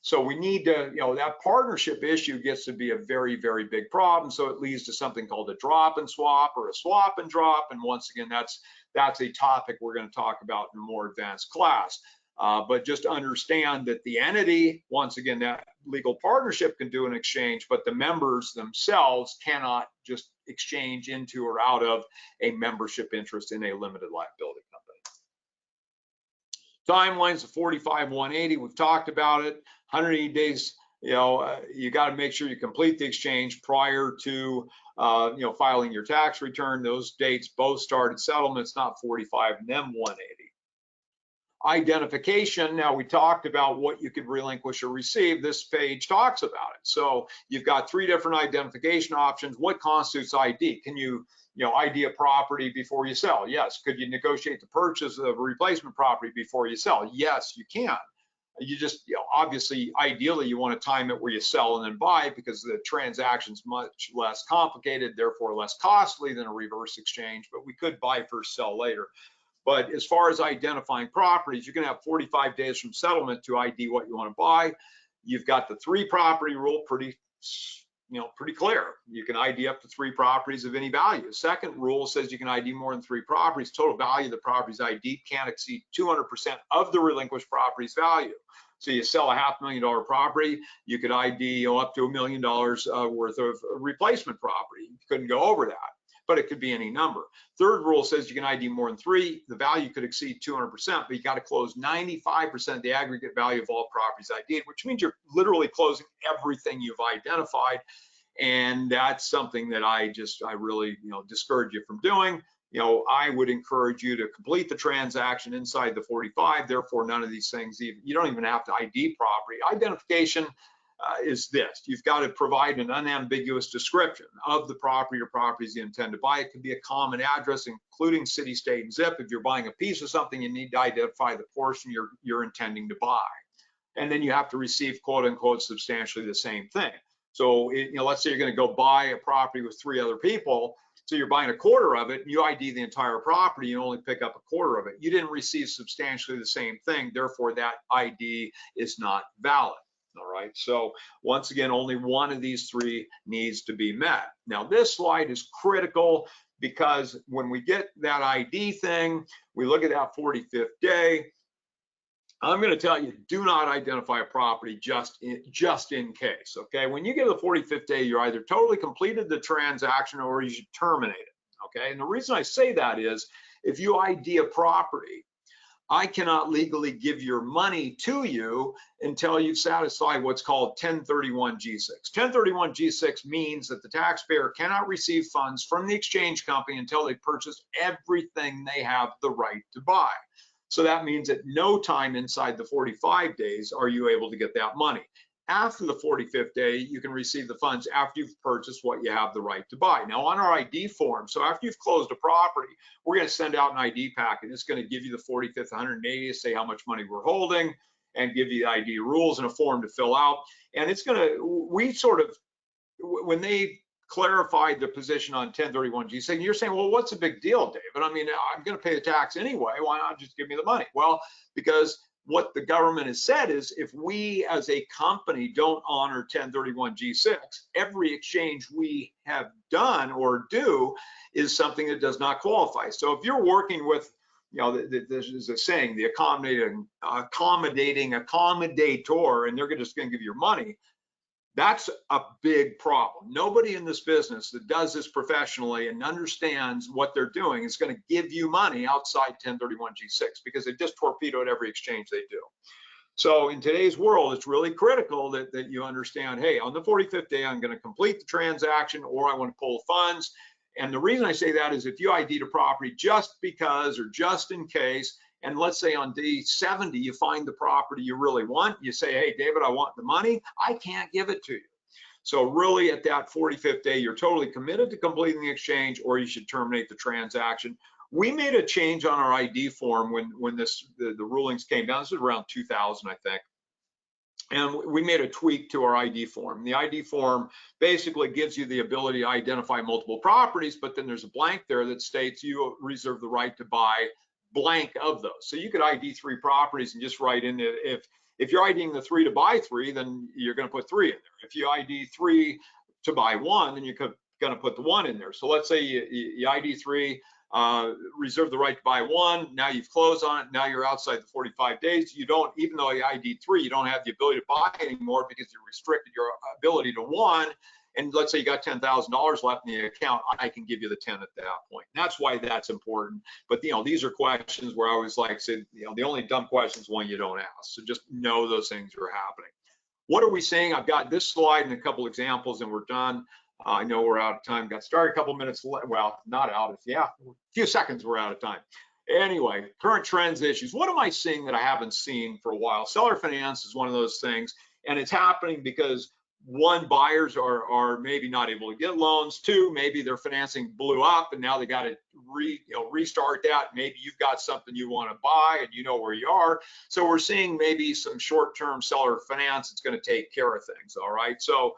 So we need to, that partnership issue gets to be a very, very big problem. So it leads to something called a drop and swap or a swap and drop. And once again, that's a topic we're going to talk about in a more advanced class. But just understand that the entity, once again, that legal partnership can do an exchange, but the members themselves cannot just exchange into or out of a membership interest in a limited liability company. Timelines of 45-180, we've talked about it. 180 days, you got to make sure you complete the exchange prior to filing your tax return. Those dates both start at settlements, not 45 and then 180. Identification, now we talked about what you could relinquish or receive. This page talks about it. So you've got 3 different identification options. What constitutes ID? Can you ID a property before you sell? Yes. Could you negotiate the purchase of a replacement property before you sell? Yes, you can. You just, obviously, ideally, you want to time it where you sell and then buy, because the transaction's much less complicated, therefore less costly than a reverse exchange, but we could buy first, sell later. But as far as identifying properties, you're going to have 45 days from settlement to ID what you want to buy. You've got the 3 property rule, pretty clear. You can ID up to 3 properties of any value. The second rule says you can ID more than 3 properties. Total value of the properties ID can't exceed 200% of the relinquished property's value. So you sell a $500,000 property, you could ID up to $1 million worth of replacement property. You couldn't go over that, but it could be any number. Third rule says you can ID more than 3. The value could exceed 200%, but you got to close 95% of the aggregate value of all properties ID'd, which means you're literally closing everything you've identified. And that's something that I really, discourage you from doing. I would encourage you to complete the transaction inside the 45. Therefore, none of these things, you don't even have to ID property. Identification is this: you've got to provide an unambiguous description of the property or properties you intend to buy. It could be a common address, including city, state, and zip. If you're buying a piece of something, you need to identify the portion you're intending to buy. and then you have to receive quote unquote substantially the same thing. So let's say you're going to go buy a property with 3 other people. So you're buying a quarter of it, and you ID the entire property, you only pick up a quarter of it. You didn't receive substantially the same thing, therefore that ID is not valid. All right, so once again, only one of these 3 needs to be met. Now this slide is critical because when we get that ID thing, we look at that 45th day. I'm going to tell you, do not identify a property just in case, okay? When you get to the 45th day, you're either totally completed the transaction or you should terminate it, okay? And the reason I say that is if you ID a property, I cannot legally give your money to you until you've satisfied what's called 1031-G6. 1031-G6 means that the taxpayer cannot receive funds from the exchange company until they purchase everything they have the right to buy. So that means at no time inside the 45 days are you able to get that money. After the 45th day, you can receive the funds after you've purchased what you have the right to buy. Now on our ID form, so after you've closed a property, we're going to send out an ID packet. It's going to give you the 45th, 180th, say how much money we're holding, and give you the ID rules and a form to fill out. And it's going to, we sort of, when they clarified the position on 1031-G6, you're saying, well, what's the big deal, David? I mean, I'm going to pay the tax anyway. Why not just give me the money? Well, because what the government has said is if we as a company don't honor 1031-G6, every exchange we have done or do is something that does not qualify. So if you're working with, this is a saying, the accommodating accommodator, and they're just going to give you your money, that's a big problem. Nobody in this business that does this professionally and understands what they're doing is going to give you money outside 1031-G6 because they just torpedoed every exchange they do. So in today's world, it's really critical that you understand, hey, on the 45th day, I'm going to complete the transaction or I want to pull funds. And the reason I say that is if you ID'd a property just because or just in case, and let's say on day 70, you find the property you really want, you say, hey, David, I want the money, I can't give it to you. So really at that 45th day, you're totally committed to completing the exchange or you should terminate the transaction. We made a change on our ID form when the rulings came down. This was around 2000, I think. And we made a tweak to our ID form. The ID form basically gives you the ability to identify multiple properties, but then there's a blank there that states you reserve the right to buy blank of those. So you could ID 3 properties and just write in it. If you're IDing the 3 to buy 3, then you're going to put 3 in there. If you ID 3 to buy 1, then you're going to put the 1 in there. So let's say you ID 3, reserve the right to buy 1. Now you've closed on it. Now you're outside the 45 days. You don't, even though you ID 3, you don't have the ability to buy anymore because you restricted your ability to 1. And let's say you got $10,000 left in the account, I can give you the 10 at that point. That's why that's important. But these are questions where I always like said, the only dumb question is one you don't ask. So just know those things are happening. What are we saying? I've got this slide and a couple examples, and we're done. I know we're out of time. Got started a couple minutes. Well, not out. Yeah, a few seconds. We're out of time. Anyway, current trends, issues. What am I seeing that I haven't seen for a while? Seller finance is one of those things, and it's happening because 1, buyers are maybe not able to get loans. 2, maybe their financing blew up and now they got to restart that. Maybe you've got something you want to buy and you know where you are. So we're seeing maybe some short-term seller finance that's going to take care of things. All right. So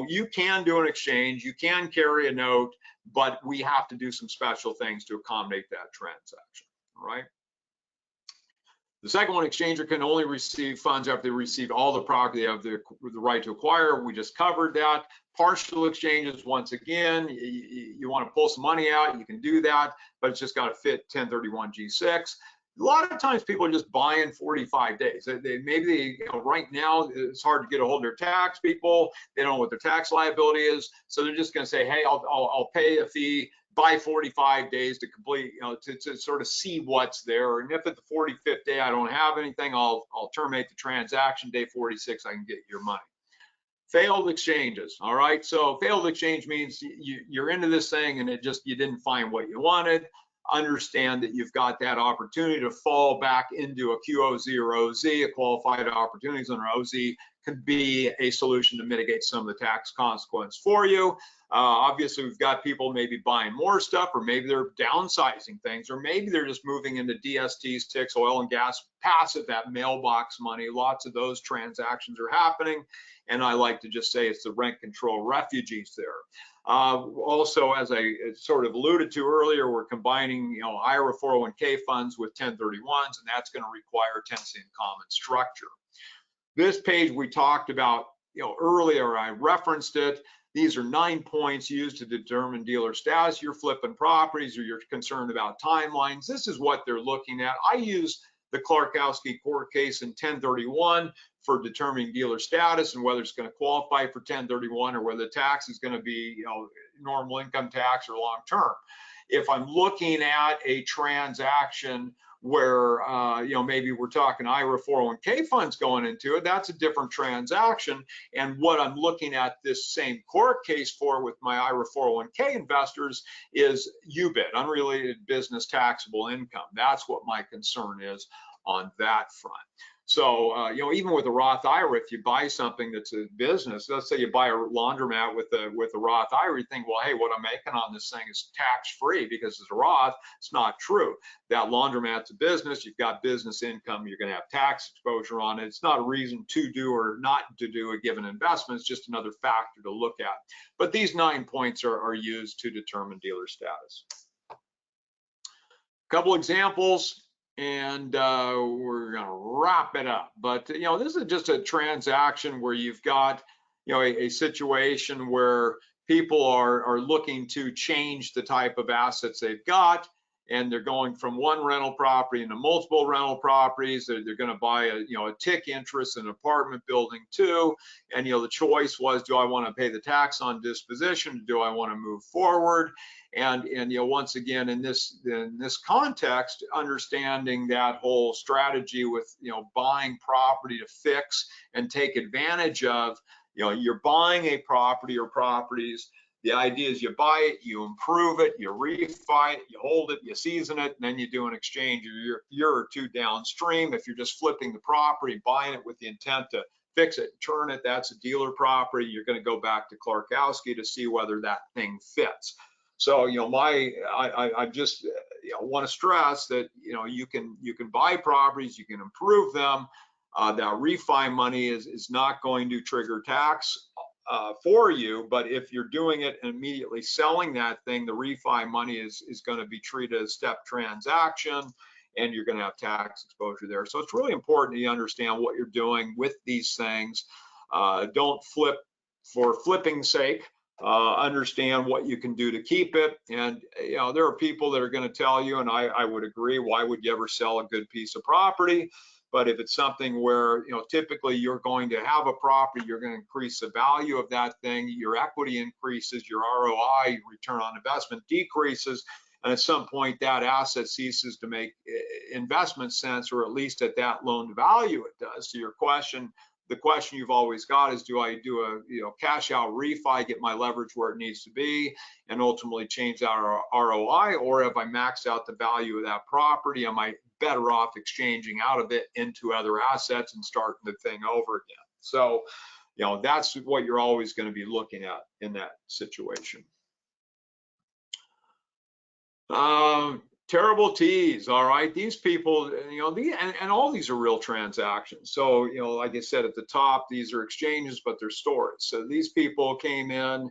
you can do an exchange, you can carry a note, but we have to do some special things to accommodate that transaction. All right. The second one, exchanger can only receive funds after they receive all the property they have the right to acquire. We just covered that. Partial exchanges, once again, you want to pull some money out, you can do that, but it's just got to fit 1031-G6. A lot of times people are just buying 45 days. Maybe right now it's hard to get a hold of their tax people. They don't know what their tax liability is, so they're just going to say, hey, I'll pay a fee. Buy 45 days to complete, to sort of see what's there. And if at the 45th day I don't have anything, I'll terminate the transaction. Day 46, I can get your money. Failed exchanges. All right. So failed exchange means you're into this thing and you didn't find what you wanted. understand that you've got that opportunity to fall back into a QOZ or OZ, a qualified opportunities zone, or OZ could be a solution to mitigate some of the tax consequence for you. Obviously, we've got people maybe buying more stuff, or maybe they're downsizing things, or maybe they're just moving into DSTs, TICs, oil and gas, passive, that mailbox money. Lots of those transactions are happening. And I like to just say it's the rent control refugees there. Also, as I sort of alluded to earlier, we're combining, IRA 401k funds with 1031s, and that's going to require tenancy in common structure. This page we talked about, earlier, I referenced it. These are 9 points used to determine dealer status. You're flipping properties or you're concerned about timelines. This is what they're looking at. I use the Clarkowski court case in 1031 for determining dealer status and whether it's going to qualify for 1031 or whether the tax is going to be, normal income tax or long term. If I'm looking at a transaction where, maybe we're talking IRA 401k funds going into it, that's a different transaction. And what I'm looking at this same court case for with my IRA 401k investors is UBIT, unrelated business taxable income. That's what my concern is on that front. So, even with a Roth IRA, if you buy something that's a business, let's say you buy a laundromat with a Roth IRA, you think, well, hey, what I'm making on this thing is tax-free because it's a Roth. It's not true. That laundromat's a business. You've got business income. You're going to have tax exposure on it. It's not a reason to do or not to do a given investment. It's just another factor to look at. But these 9 points are used to determine dealer status. A couple examples. And we're going to wrap it up. But, this is just a transaction where you've got, a situation where people are looking to change the type of assets they've got, and they're going from one rental property into multiple rental properties. They're going to buy a TIC interest in an apartment building too. And, the choice was, do I want to pay the tax on disposition? Do I want to move forward? And once again, in this context, understanding that whole strategy with, buying property to fix and take advantage of, you're buying a property or properties. The idea is you buy it, you improve it, you refi it, you hold it, you season it, and then you do an exchange a year or two downstream. If you're just flipping the property, buying it with the intent to fix it, turn it, that's a dealer property. You're going to go back to Clarkowski to see whether that thing fits. So, I just want to stress that, you can buy properties, you can improve them. That refi money is not going to trigger tax for you, but if you're doing it and immediately selling that thing, the refi money is going to be treated as a step transaction, and you're going to have tax exposure there. So it's really important you understand what you're doing with these things. Don't flip for flipping's sake. Understand what you can do to keep it. And there are people that are going to tell you, and I would agree, why would you ever sell a good piece of property? But if it's something where, typically you're going to have a property, you're going to increase the value of that thing, your equity increases, your ROI, return on investment decreases, and at some point that asset ceases to make investment sense, or at least at that loan to value it does. So your question, the question you've always got is, do I do a cash out refi, get my leverage where it needs to be, and ultimately change that ROI, or have I maxed out the value of that property? Am I better off exchanging out of it into other assets and starting the thing over again? So, that's what you're always going to be looking at in that situation. Terrible tease, all right? These people, and all these are real transactions. So, like I said at the top, these are exchanges, but they're storage. So these people came in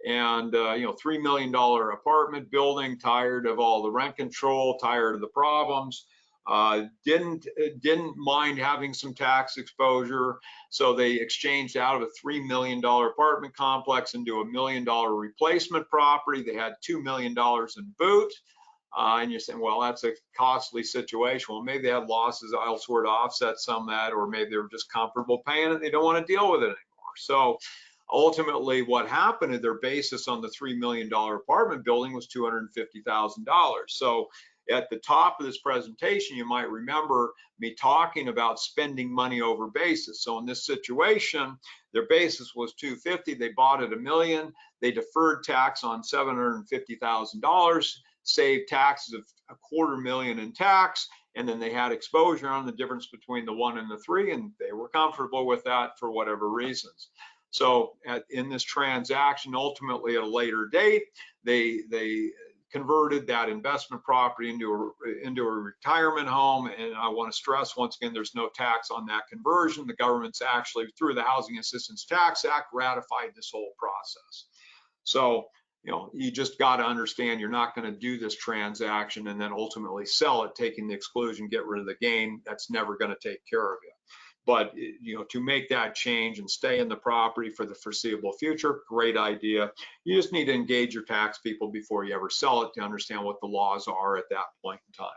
and, $3 million apartment building, tired of all the rent control, tired of the problems. Didn't mind having some tax exposure, so they exchanged out of a $3 million apartment complex into a $1 million replacement property. They had $2 million in boot, and you're saying, well, that's a costly situation. Well, maybe they had losses elsewhere to offset some of that, or maybe they were just comfortable paying it. They don't want to deal with it anymore. So ultimately, what happened is their basis on the $3 million apartment building was $250,000. So at the top of this presentation, you might remember me talking about spending money over basis. So in this situation, their basis was $250,000. They bought it $1 million. They deferred tax on $750,000. saved taxes of $250,000 in tax, and then they had exposure on the difference between the 1 and the 3, and they were comfortable with that for whatever reasons. So in this transaction, ultimately at a later date, they converted that investment property into a retirement home. And I want to stress once again, there's no tax on that conversion. The government's actually, through the Housing Assistance Tax Act, ratified this whole process. So, you know, you just got to understand you're not going to do this transaction and then ultimately sell it, taking the exclusion, get rid of the gain. That's never going to take care of you. But, you know, to make that change and stay in the property for the foreseeable future, great idea. You just need to engage your tax people before you ever sell it to understand what the laws are at that point in time.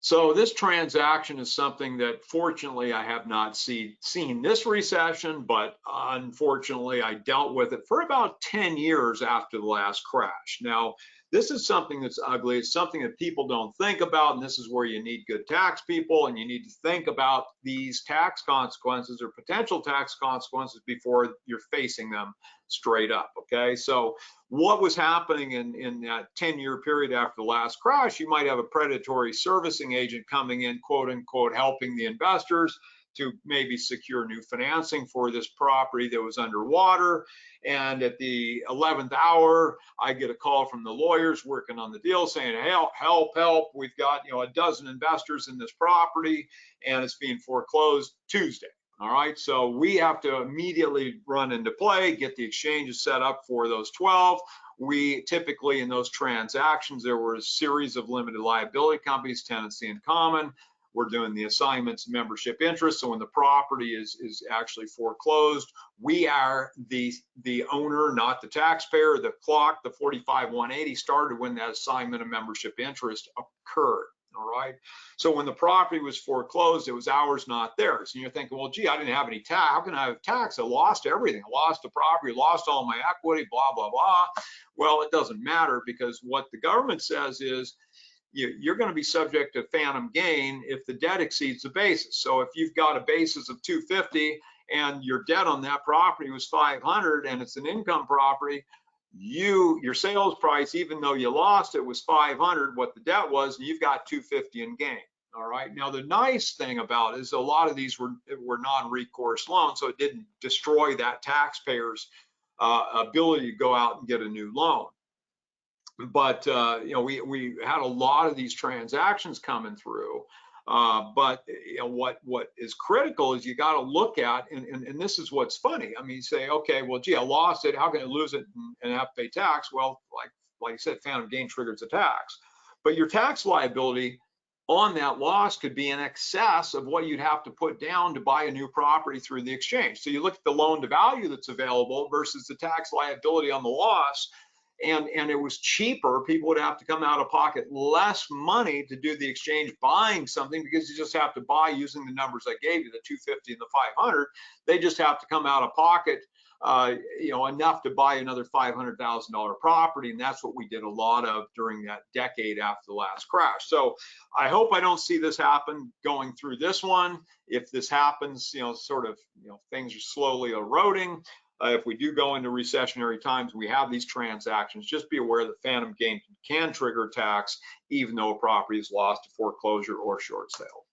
So this transaction is something that fortunately I have not seen this recession, but unfortunately I dealt with it for about 10 years after the last crash. Now, this is something that's ugly. It's something that people don't think about, and this is where you need good tax people, and you need to think about these tax consequences or potential tax consequences before you're facing them straight up, okay? So what was happening in that 10-year period after the last crash, you might have a predatory servicing agent coming in, quote unquote, helping the investors to maybe secure new financing for this property that was underwater. And at the 11th hour, I get a call from the lawyers working on the deal saying, help, help, help. We've got, you know, a dozen investors in this property and it's being foreclosed Tuesday. All right, so we have to immediately run into play, get the exchanges set up for those 12. We typically, in those transactions, there were a series of limited liability companies, tenancy in common. We're doing the assignments, membership interest. So when the property is actually foreclosed, we are the owner, not the taxpayer. The clock, the 45-180, started when that assignment of membership interest occurred. All right. So when the property was foreclosed, it was ours, not theirs. And you're thinking, well, gee, I didn't have any tax. How can I have tax? I lost everything. I lost the property, lost all my equity, blah, blah, blah. Well, it doesn't matter, because what the government says is you're going to be subject to phantom gain if the debt exceeds the basis. So if you've got a basis of 250 and your debt on that property was 500 and it's an income property, your sales price, even though you lost it, was 500, what the debt was, and you've got 250 in gain. All right. Now, the nice thing about it is a lot of these were non-recourse loans, so it didn't destroy that taxpayer's ability to go out and get a new loan. But you know, we had a lot of these transactions coming through. But you know, what is critical is you got to look at, and this is what's funny. I mean, you say, okay, well, gee, I lost it. How can I lose it and have to pay tax? Well, like I said, phantom gain triggers a tax. But your tax liability on that loss could be in excess of what you'd have to put down to buy a new property through the exchange. So you look at the loan to value that's available versus the tax liability on the loss. And it was cheaper. People would have to come out of pocket less money to do the exchange buying something, because you just have to buy using the numbers I gave you, the 250 and the 500. They just have to come out of pocket, you know, enough to buy another $500,000 property. And that's what we did a lot of during that decade after the last crash. So I hope I don't see this happen going through this one. If this happens, you know, sort of, you know, things are slowly eroding. If we do go into recessionary times, we have these transactions, just be aware that phantom gain can trigger tax, even though a property is lost to foreclosure or short sale.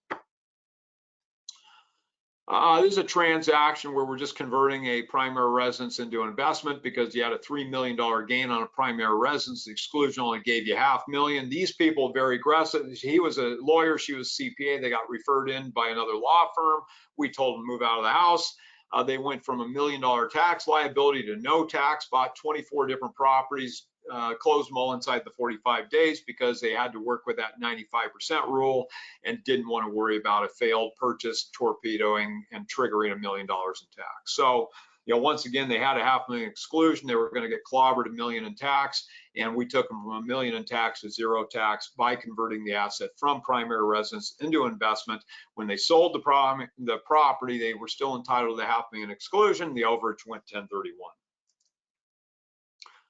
This is a transaction where we're just converting a primary residence into an investment, because you had a $3 million gain on a primary residence. The exclusion only gave you $500,000. These people are very aggressive. He was a lawyer, she was CPA. They got referred in by another law firm. We told them to move out of the house. They went from $1 million tax liability to no tax, bought 24 different properties, closed them all inside the 45 days because they had to work with that 95% rule and didn't want to worry about a failed purchase, torpedoing, and triggering $1 million in tax. So, you know, once again, they had a $500,000 exclusion. They were going to get clobbered $1 million in tax, and we took them from $1 million in tax to zero tax by converting the asset from primary residence into investment. When they sold the property, they were still entitled to $500,000 exclusion. The overage went 1031.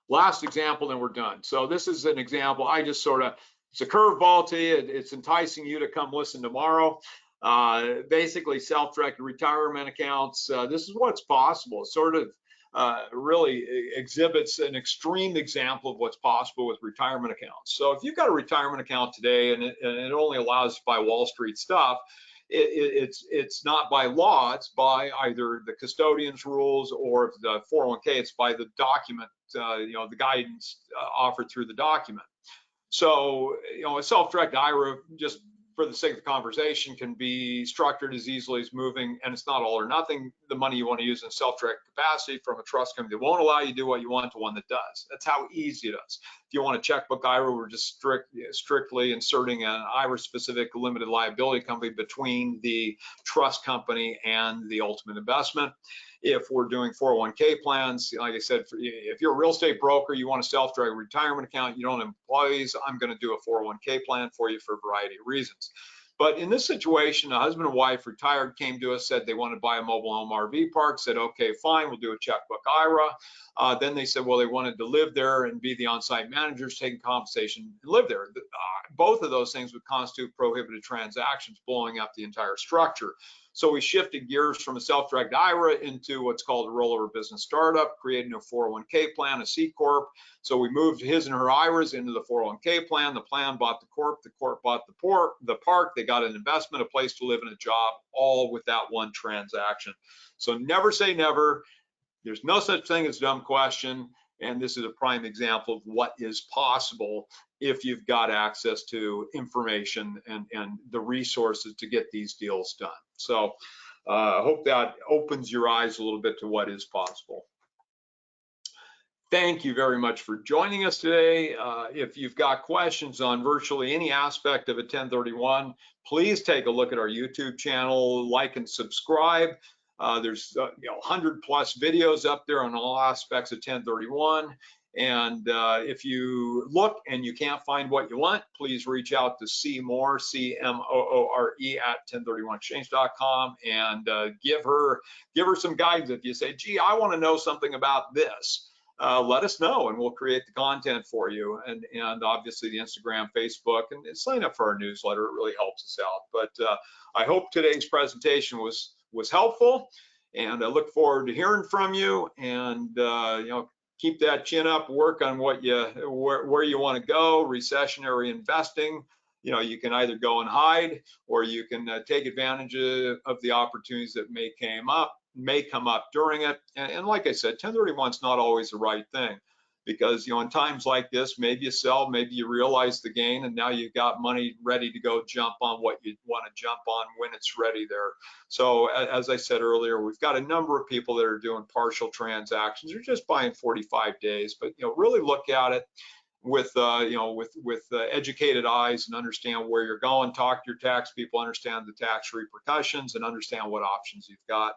Last example, then we're done. So this is an example. I just sort of, it's a curveball to you. It's enticing you to come listen tomorrow. Basically self-directed retirement accounts. This is what's possible. Sort of really exhibits an extreme example of what's possible with retirement accounts. So if you've got a retirement account today and it only allows to buy Wall Street stuff, it's not by law, it's by either the custodian's rules, or if the 401k, it's by the document, the guidance offered through the document. So, a self-directed IRA, just for the sake of the conversation, can be structured as easily as moving, and it's not all or nothing, the money you want to use in self-directed capacity from a trust company that won't allow you to do what you want to one that does. That's how easy it is. If you want a checkbook IRA, we're just strictly inserting an IRA-specific limited liability company between the trust company and the ultimate investment. If we're doing 401k plans, like I said, if you're a real estate broker, you want a self-directed retirement account, you don't have employees, I'm going to do a 401k plan for you for a variety of reasons. But in this situation, a husband and wife retired, came to us, said they wanted to buy a mobile home RV park, said, okay, fine, we'll do a checkbook IRA. Then they said, well, they wanted to live there and be the on-site managers, taking compensation and live there. Both of those things would constitute prohibited transactions, blowing up the entire structure. So we shifted gears from a self-directed IRA into what's called a rollover business startup, creating a 401k plan, a C Corp. So we moved his and her IRAs into the 401k plan. The plan bought the corp bought the park. They got an investment, a place to live, and a job, all with that one transaction. So never say never. There's no such thing as a dumb question. And this is a prime example of what is possible if you've got access to information and the resources to get these deals done. So I hope that opens your eyes a little bit to what is possible. Thank you very much for joining us today. If you've got questions on virtually any aspect of a 1031, please take a look at our YouTube channel, like and subscribe. There's 100+ videos up there on all aspects of 1031. And if you look and you can't find what you want, please reach out to CMoore, CMOORE at 1031exchange.com, and give her some guidance. If you say, gee, I want to know something about this, let us know and we'll create the content for you. And obviously the Instagram, Facebook, and sign up for our newsletter. It really helps us out. But I hope today's presentation was helpful, and I look forward to hearing from you. And keep that chin up, work on where you want to go. Recessionary investing, you can either go and hide, or you can take advantage of the opportunities that may come up during it. And like I said, 1031 is not always the right thing, because in times like this, maybe you sell, maybe you realize the gain, and now you've got money ready to go jump on what you want to jump on when it's ready there. So as I said earlier, we've got a number of people that are doing partial transactions. They're just buying 45 days, but really look at it with educated eyes and understand where you're going. Talk to your tax people, understand the tax repercussions, and understand what options you've got.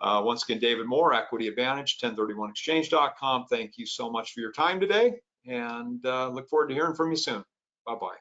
Once again, David Moore, Equity Advantage, 1031exchange.com. Thank you so much for your time today, and look forward to hearing from you soon. Bye-bye.